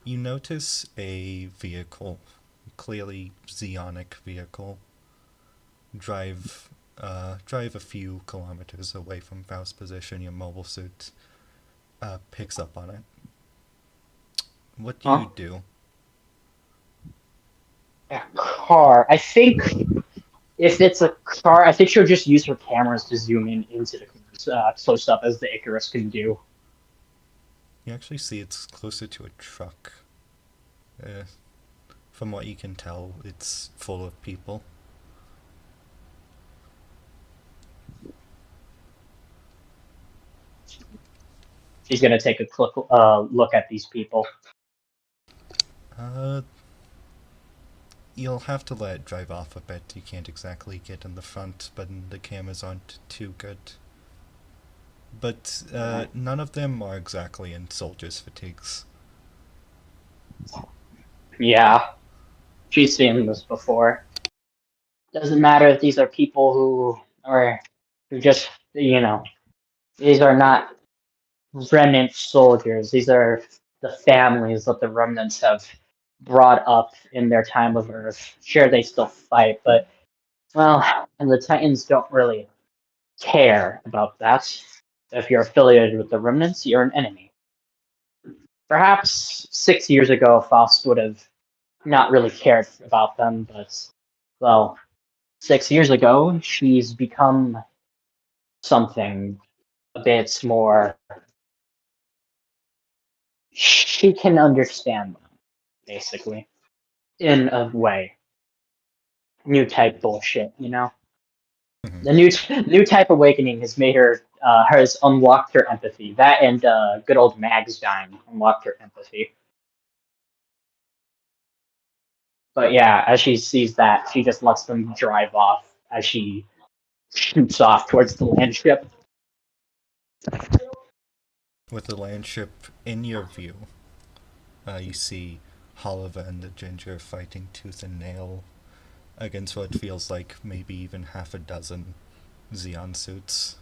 you notice a vehicle, clearly Xeonic vehicle, drive a few kilometers away from Faust's position, your mobile suit. picks up on it. What do you Huh? do? A car. I think if it's a car, I think she'll just use her cameras to zoom in into the cars, close up as the Icarus can do. You actually see it's closer to a truck. Uh, from what you can tell, it's full of people. She's gonna take a look at these people. Uh, you'll have to let it drive off a bit. You can't exactly get in the front, but the cameras aren't too good. But Alright. none of them are exactly in soldiers' fatigues. Yeah, she's seen this before. Doesn't matter if these are people who just these are not remnant soldiers. These are the families that the remnants have brought up in their time of Earth. Sure, they still fight, but well, and the Titans don't really care about that. If you're affiliated with the remnants, you're an enemy. Perhaps 6 years ago, Faust would have not really cared about them, but well, 6 years ago, she's become something a bit more. She can understand them, basically, in a way. New type bullshit, you know. Mhm. The new type awakening has made her has unlocked her empathy. That and good old Mag's dying unlocked her empathy. But yeah, as she sees that, she just lets them drive off as she shoots off towards the land ship. With the land ship in your view, you see Oliver and the Ginger fighting tooth and nail against what feels like maybe even half a dozen Xeon suits.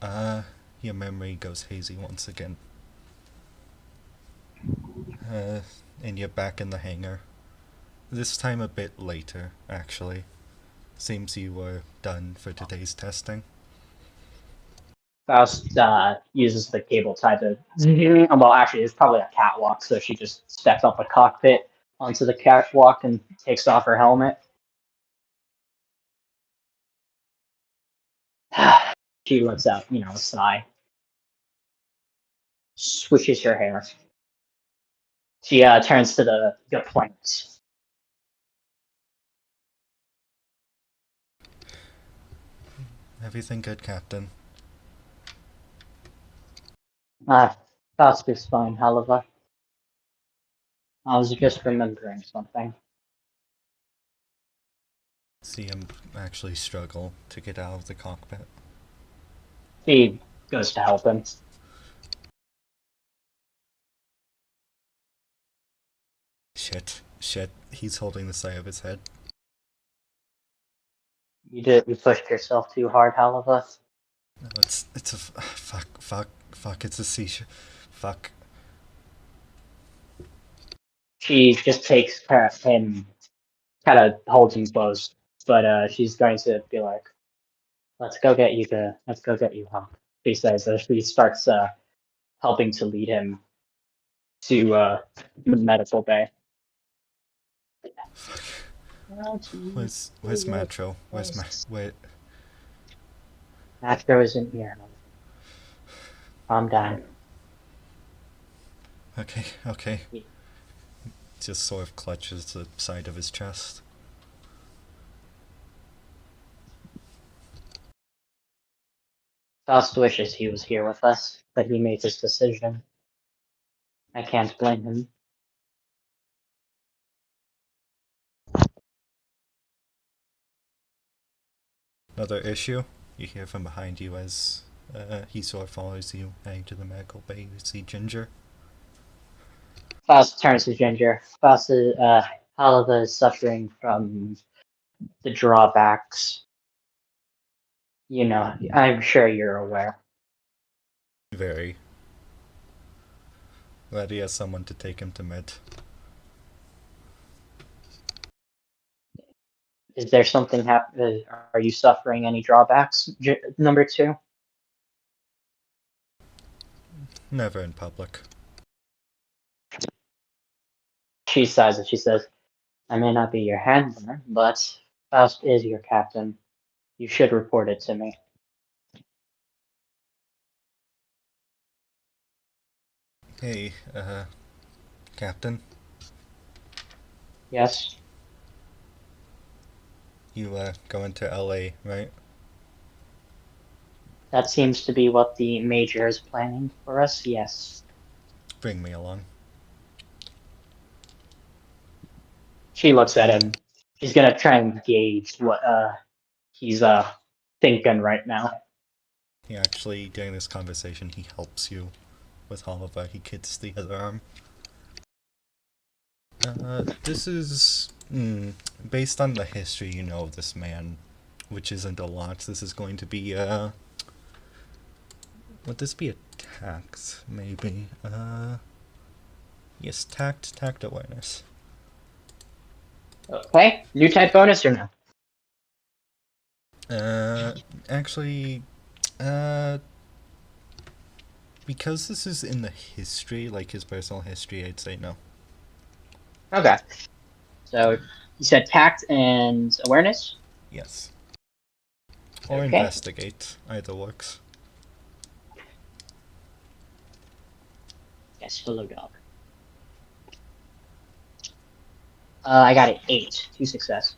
Uh, your memory goes hazy once again. Uh, and you're back in the hangar. This time a bit later, actually. Seems you were done for today's testing. Faust uses the cable tie to. Well, actually, it's probably a catwalk, so she just steps off the cockpit onto the catwalk and takes off her helmet. She lets out, a sigh. Swishes her hair. She turns to the planks. Everything good, Captain? Ah, Faust is fine, however. I was just remembering something. See him actually struggle to get out of the cockpit. She goes to help him. Shit. He's holding the side of his head. You pushed yourself too hard, however. No, it's a fuck. It's a seizure. Fuck. She just takes care of him, kind of holds him close, but she's going to be like, let's go get you home. She says as she starts helping to lead him to the medical bay. Fuck. Where's Matro? Where? Astro isn't here. Calm down. Okay. Just sort of clutches the side of his chest. Faust wishes he was here with us, but he made his decision. I can't blame him. Another issue? You hear from behind you as he sort of follows you heading to the medical bay. You see Ginger. Faust turns to Ginger. Faust is, Oliver is suffering from the drawbacks. I'm sure you're aware. Very. Glad he has someone to take him to med. Is there something happen? Are you suffering any drawbacks? Number two. never in public. She sighs and she says, I may not be your handler, but Faust is your captain. You should report it to me. Hey, Captain, Yes, you, going to LA, right? that seems to be what the major is planning for us. Yes. Bring me along. She looks at him. She's gonna try and gauge what he's thinking right now. He actually, during this conversation, he helps you with Oliver. He gets the other arm. This is, based on the history you know of this man, which isn't a lot, this is going to be, would this be a tact, maybe? Yes, tact awareness. Okay. New type bonus or no? Actually, uh, because this is in the history, like his personal history, I'd say no. Okay. So you said tact and awareness? Yes. Or Okay. investigate, either works. Yes, hello dog. I got an 8. 2 success.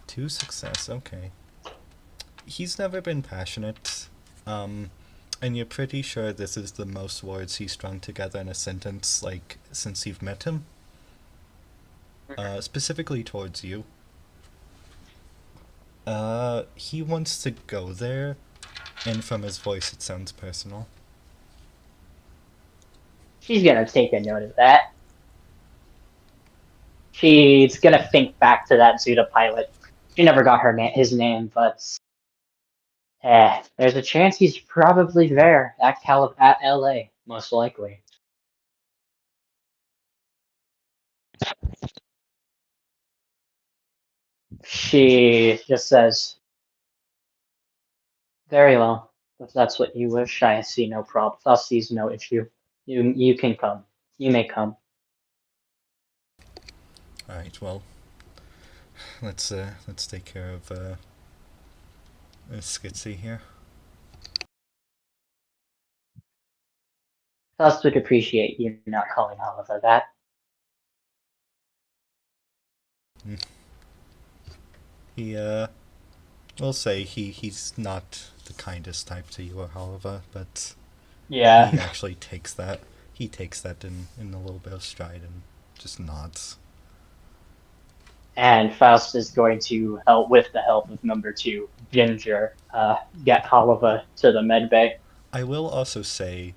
2 success, okay. He's never been passionate, and you're pretty sure this is the most words he's strung together in a sentence, like, since you've met him? Specifically towards you. He wants to go there, and from his voice it sounds personal. She's gonna take a note of that. She's gonna think back to that Zuda pilot. She never got his name, but there's a chance he's probably there at LA, most likely. She just says, "Very well. If that's what you wish, I see no problem. I'll see no issue. You can come. You may come." Alright, well, let's take care of, Skitsy here. Faust would appreciate you not calling Oliver that. He, we'll say he's not the kindest type to you or Oliver, but he Yeah. actually takes that. He takes that in a little bit of stride and just nods. And Faust is going to help with the help of number 2, Ginger, get Oliver to the med bay. I will also say,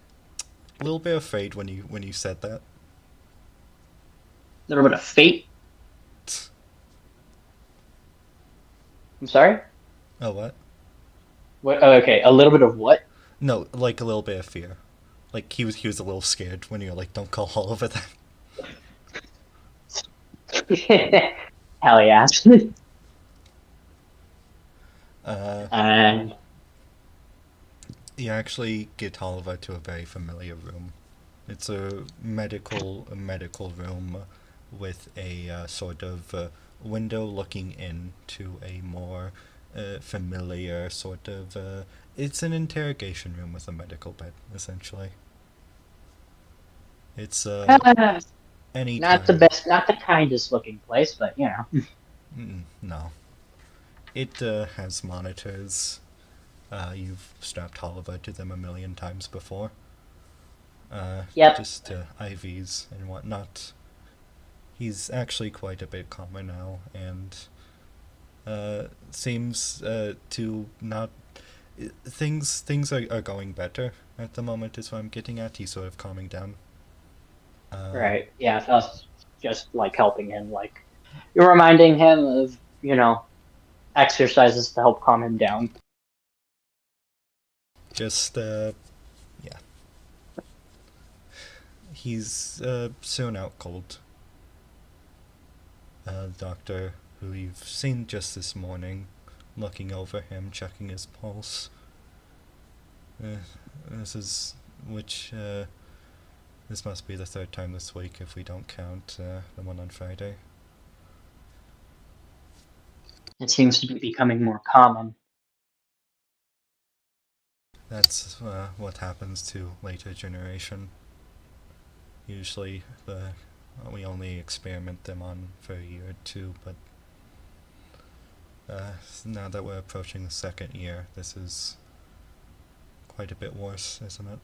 a little bit afraid when you said that. A little bit of fate. I'm sorry? Oh, what? What? Oh, okay, a little bit of what? No, like a little bit of fear. Like he was a little scared when you were like, "Don't call Oliver that." Hell yeah. Uh, And you actually get Oliver to a very familiar room. It's a medical room with a sort of window looking into a more familiar sort of. It's an interrogation room with a medical bed, essentially. It's any not the time. best, not the kindest looking place, but you know. No, it has monitors. You've strapped Oliver to them a million times before. Yep. Just IVs and whatnot. He's actually quite a bit calmer now, and seems to not. Things are going better at the moment. Is what I'm getting at. He's sort of calming down. Uh, Right. Yeah, us just like helping him, like you're reminding him of, exercises to help calm him down. just yeah. He's soon out cold. Doctor, who you've seen just this morning, looking over him, checking his pulse. Uh, this is which this must be the third time this week if we don't count the one on Friday. It seems to be becoming more common. That's what happens to later generation. Usually, we only experiment them on for a year or two, but now that we're approaching the second year, this is quite a bit worse, isn't it?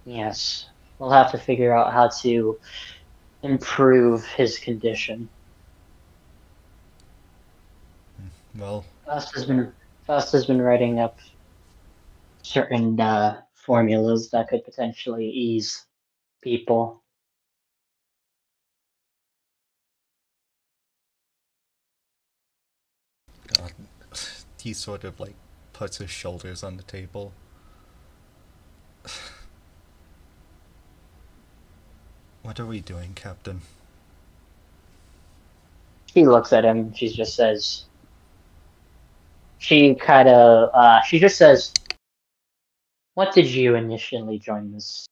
Yes, we'll have to figure out how to improve his condition. Well, Faust has been Faust has been writing up certain formulas that could potentially ease people. God, he sort of like puts his shoulders on the table. What are we doing, Captain? She looks at him. She just says, she just says, "What did you initially join this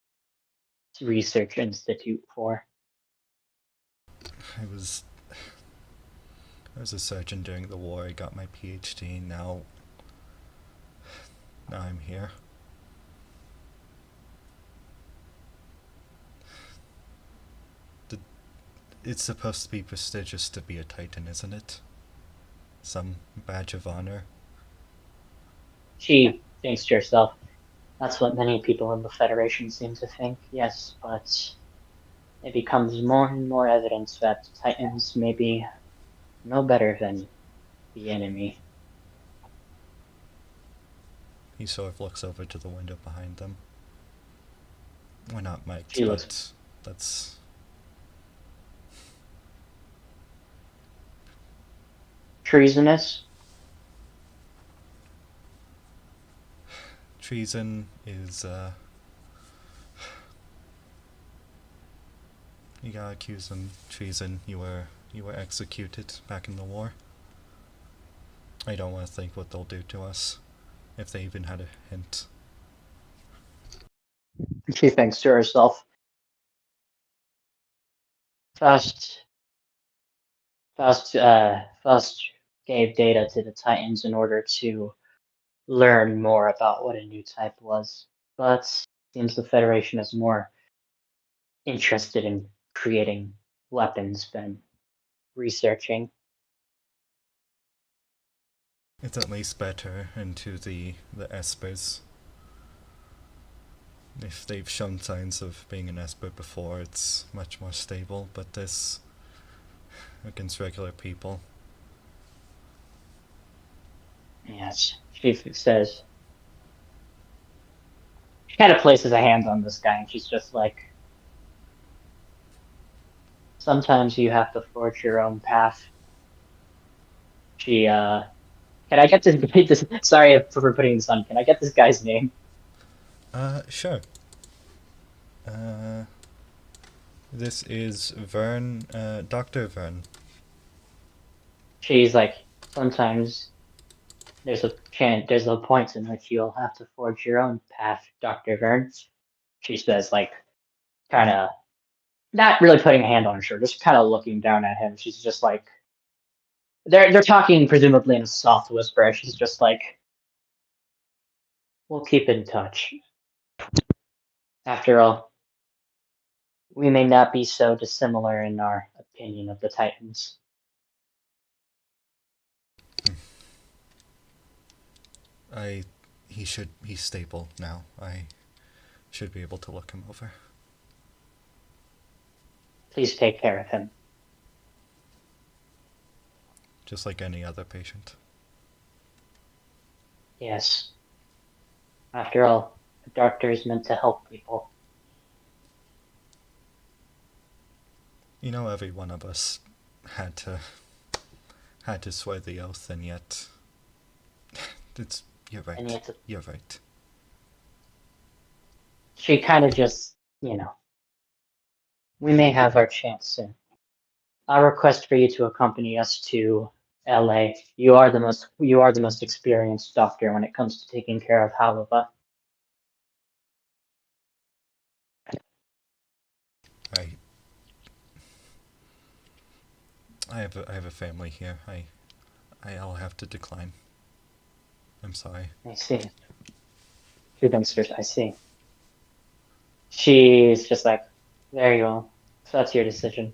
research institute for?" I was I was a surgeon during the war. I got my PhD. Now I'm here. The, it's supposed to be prestigious to be a Titan, isn't it? Some badge of honor. She thinks to herself, "That's what many people in the Federation seem to think, yes, but it becomes more and more evident that the Titans may be no better than the enemy." He sort of looks over to the window behind them. We're not mic'd, She looks but that's treasonous. treason is you gotta accuse them treason. You were executed back in the war. I don't want to think what they'll do to us if they even had a hint. She thinks to herself, Faust, Faust gave data to the Titans in order to learn more about what a new type was, but seems the Federation is more interested in creating weapons than researching. It's at least better into the espers. If they've shown signs of being an esper before, it's much more stable. But this against regular people. Yes, she says. She kind of places a hand on this guy, and she's just like, sometimes you have to forge your own path. She, can I get this, sorry for putting this on, can I get this guy's name? Sure. Uh, this is Vern, Dr. Vern. She's like, sometimes there's a point in which you'll have to forge your own path, Dr. Vern. She says, like, kind of, not really putting a hand on her shoulder, just kind of looking down at him. She's just like, they're talking presumably in a soft whisper. She's just like, we'll keep in touch. After all, we may not be so dissimilar in our opinion of the Titans. I he's stable now. I should be able to look him over. Please take care of him. Just like any other patient. Yes. After all, a doctor is meant to help people. You know, every one of us had to had to swear the oath, and yet it's you're And right. yet, You're right. she kind of just, we may have our chance soon. I'll request for you to accompany us to LA. You are the most experienced doctor when it comes to taking care of Halava. I have a family here. I'll have to decline. I'm sorry. I see. Two dumpsters, I see. She's just like, very well. So that's your decision.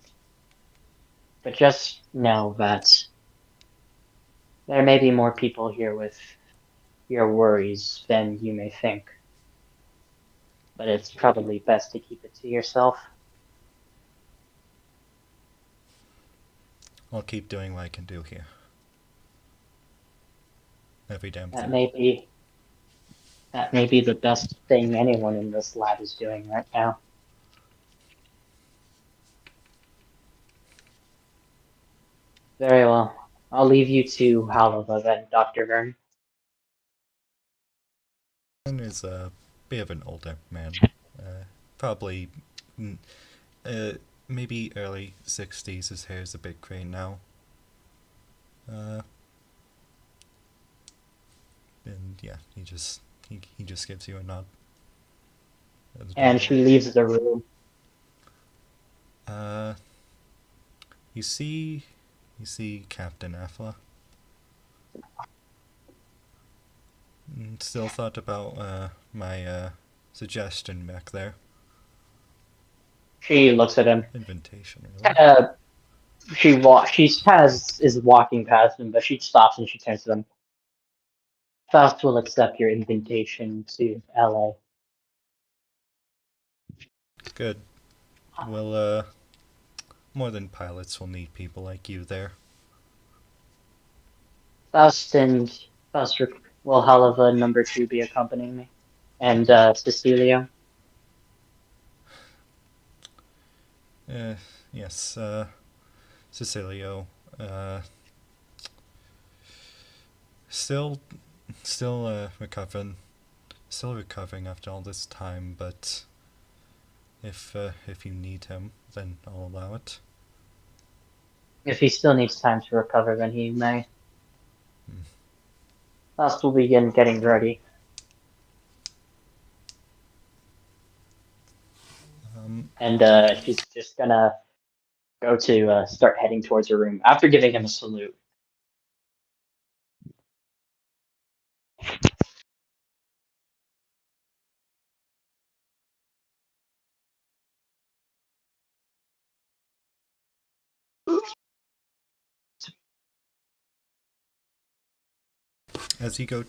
But just know that there may be more people here with your worries than you may think. But it's probably best to keep it to yourself. I'll keep doing what I can do here. Every damn That thing. may be that may be the best thing anyone in this lab is doing right now. Very well. I'll leave you to Halova then, Dr. Vern. And is a bit of an older man. Probably, mm, uh, maybe early 60s. His hair is a bit gray now. Uh, and yeah, he just gives you a nod. That's about And it. she leaves the room. Uh, you see, you see Captain Afla. Still thought about my suggestion back there. She looks at him. Invitation, really. Uh, she kind of is walking past him, but she stops and she turns to them. Faust will accept your invitation to LA. Good. Well, more than pilots will need people like you there. Faust and Faust will Halava number two be accompanying me? And Cecilia. Uh, yes, Cecilio, uh, still, still, still recovering after all this time, but if you need him, then I'll allow it. If he still needs time to recover, then he may. Hmm. Faust will begin getting ready. Um, And she's just gonna go to start heading towards her room after giving him a salute. as you go,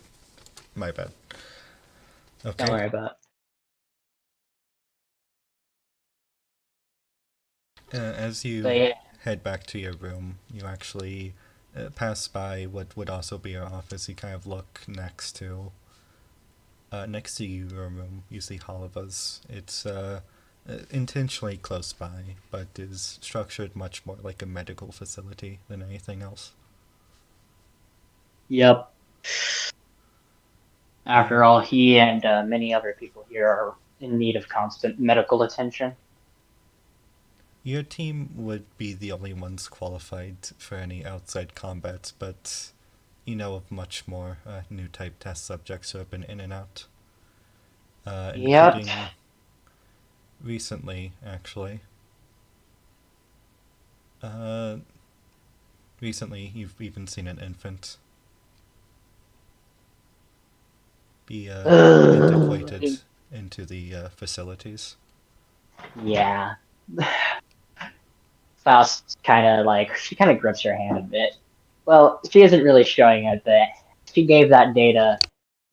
my bad. Don't Okay. worry about it. As But you yeah, head back to your room, you actually pass by what would also be your office. You kind of look next to your room. You see Holiva's. It's intentionally close by, but is structured much more like a medical facility than anything else. yep. Uh, After all, he and many other people here are in need of constant medical attention. your team would be the only ones qualified for any outside combat, but you know of much more new type test subjects who have been in and out, Yep. including recently, actually. Uh, Recently, you've even seen an infant be antiquated into the facilities. Yeah. Faust kind of like, she kind of grips her hand a bit. Well, she isn't really showing it, but she gave that data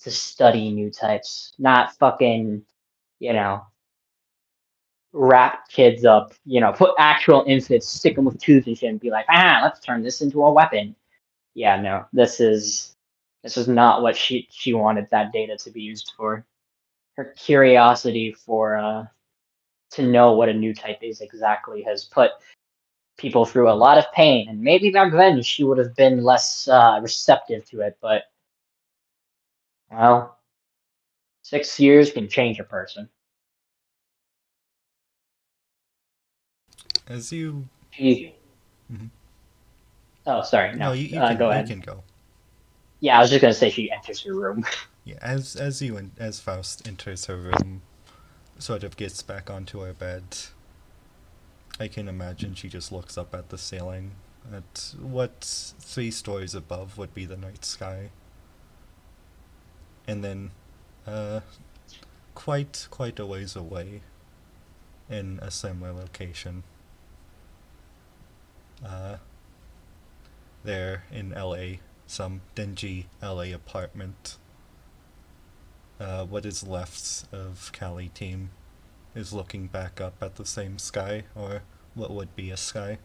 to study new types, not fucking, you know, wrap kids up, put actual infants, stick them with tubes and shit, and be like, let's turn this into a weapon. Yeah, no, this is not what she wanted that data to be used for. Her curiosity for to know what a new type is exactly has put people through a lot of pain, and maybe back then she would have been less receptive to it, but well, 6 years can change a person. As you, She, mhm. oh, sorry, No, no, you go ahead. can go. Yeah, I was just gonna say she enters her room. Yeah, as Faust enters her room, sort of gets back onto her bed. I can imagine she just looks up at the ceiling, At what 3 stories above would be the night sky, and then uh, quite a ways away, in a similar location. Uh, there in LA, some dingy LA apartment. What is left of Cali team is looking back up at the same sky, or what would be a sky.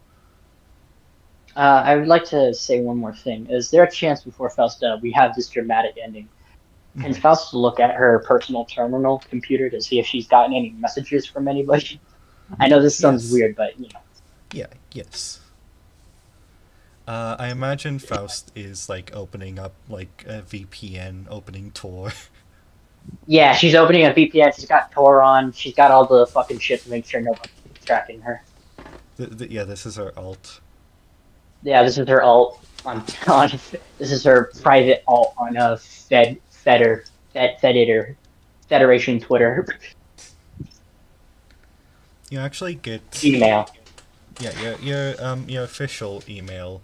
I would like to say one more thing. Is there a chance before Faust, we have this dramatic ending? Can Mm-hmm. Faust look at her personal terminal computer to see if she's gotten any messages from anybody? I know this sounds Yes. weird, but Yeah, yes. I imagine Faust is like opening up like a VPN opening Tor. yeah, she's opening a VPN. She's got Tor on. She's got all the fucking shit to make sure nobody's tracking her. Yeah, this is her alt. Yeah, this is her alt on this is her private alt on a Federation Twitter You actually get Gmail. yeah your official email,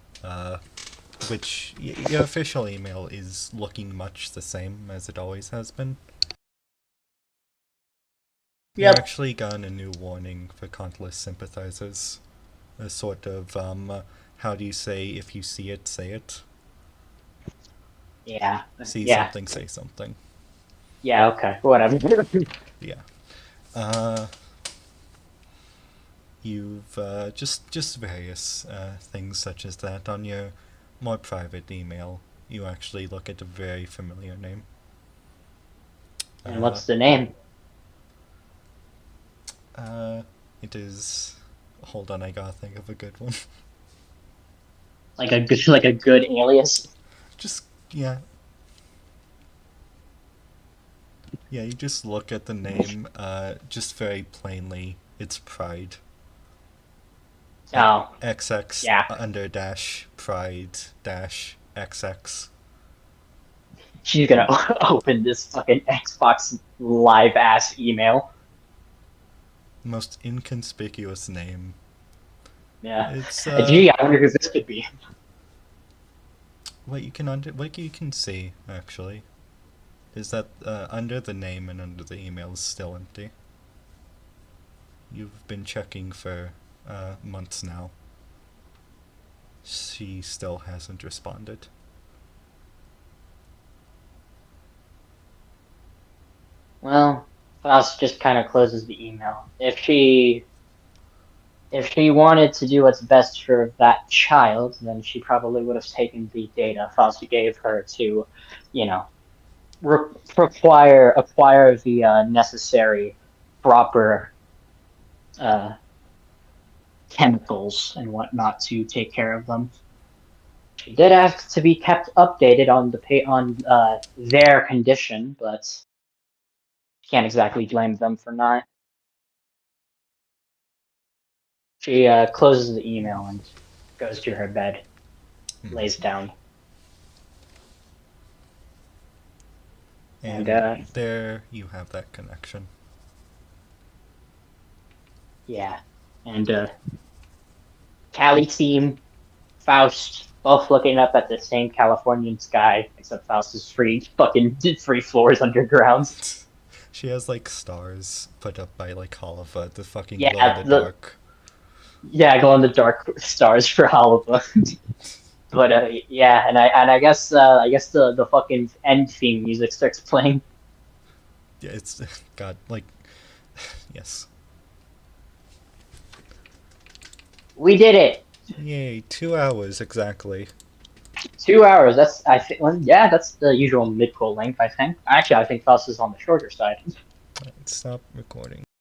your official email is looking much the same as it always has been. You Yep. actually gotten a new warning for Countless sympathizers. A sort of how do you say if you see it, say it. Yeah. See Yeah. something, say something. Yeah. Okay. Whatever. Yeah. Uh, you've just various things such as that on your more private email. You actually look at a very familiar name. And Uh, what's the name? uh, it is. Hold on, I gotta think of a good one. Like a good alias. Just yeah, yeah. You just look at the name. Just very plainly, it's Pride. Oh, XX yeah. under dash Pride dash XX. She's gonna open this fucking Xbox Live ass email. Most inconspicuous name. Yeah. It's Gee, I wonder who this could be. what you can see actually is that under the name and under the email is still empty. You've been checking for months now. She still hasn't responded. Well, Faust just kind of closes the email. If she wanted to do what's best for that child, then she probably would have taken the data Faust gave her to, you know, acquire the necessary proper uh, chemicals and whatnot to take care of them. She did ask to be kept updated on their condition, but can't exactly blame them for not. She closes the email and goes to her bed, Mm-hmm. lays down, and And there you have that connection. yeah, and Callie team, Faust, both looking up at the same Californian sky, except Faust is free floors underground. She has like stars put up by like Holliva, the fucking glow in Yeah, the the dark. yeah, glow in the dark stars for Halva. But yeah, and I guess the fucking end theme music starts playing. Yeah, it's God, like yes. We did it. Yay, 2 hours exactly. 2 hours. That's I think. Well, yeah, that's the usual mid-roll length. I think. Actually, I think Faust is on the shorter side. Right, stop recording.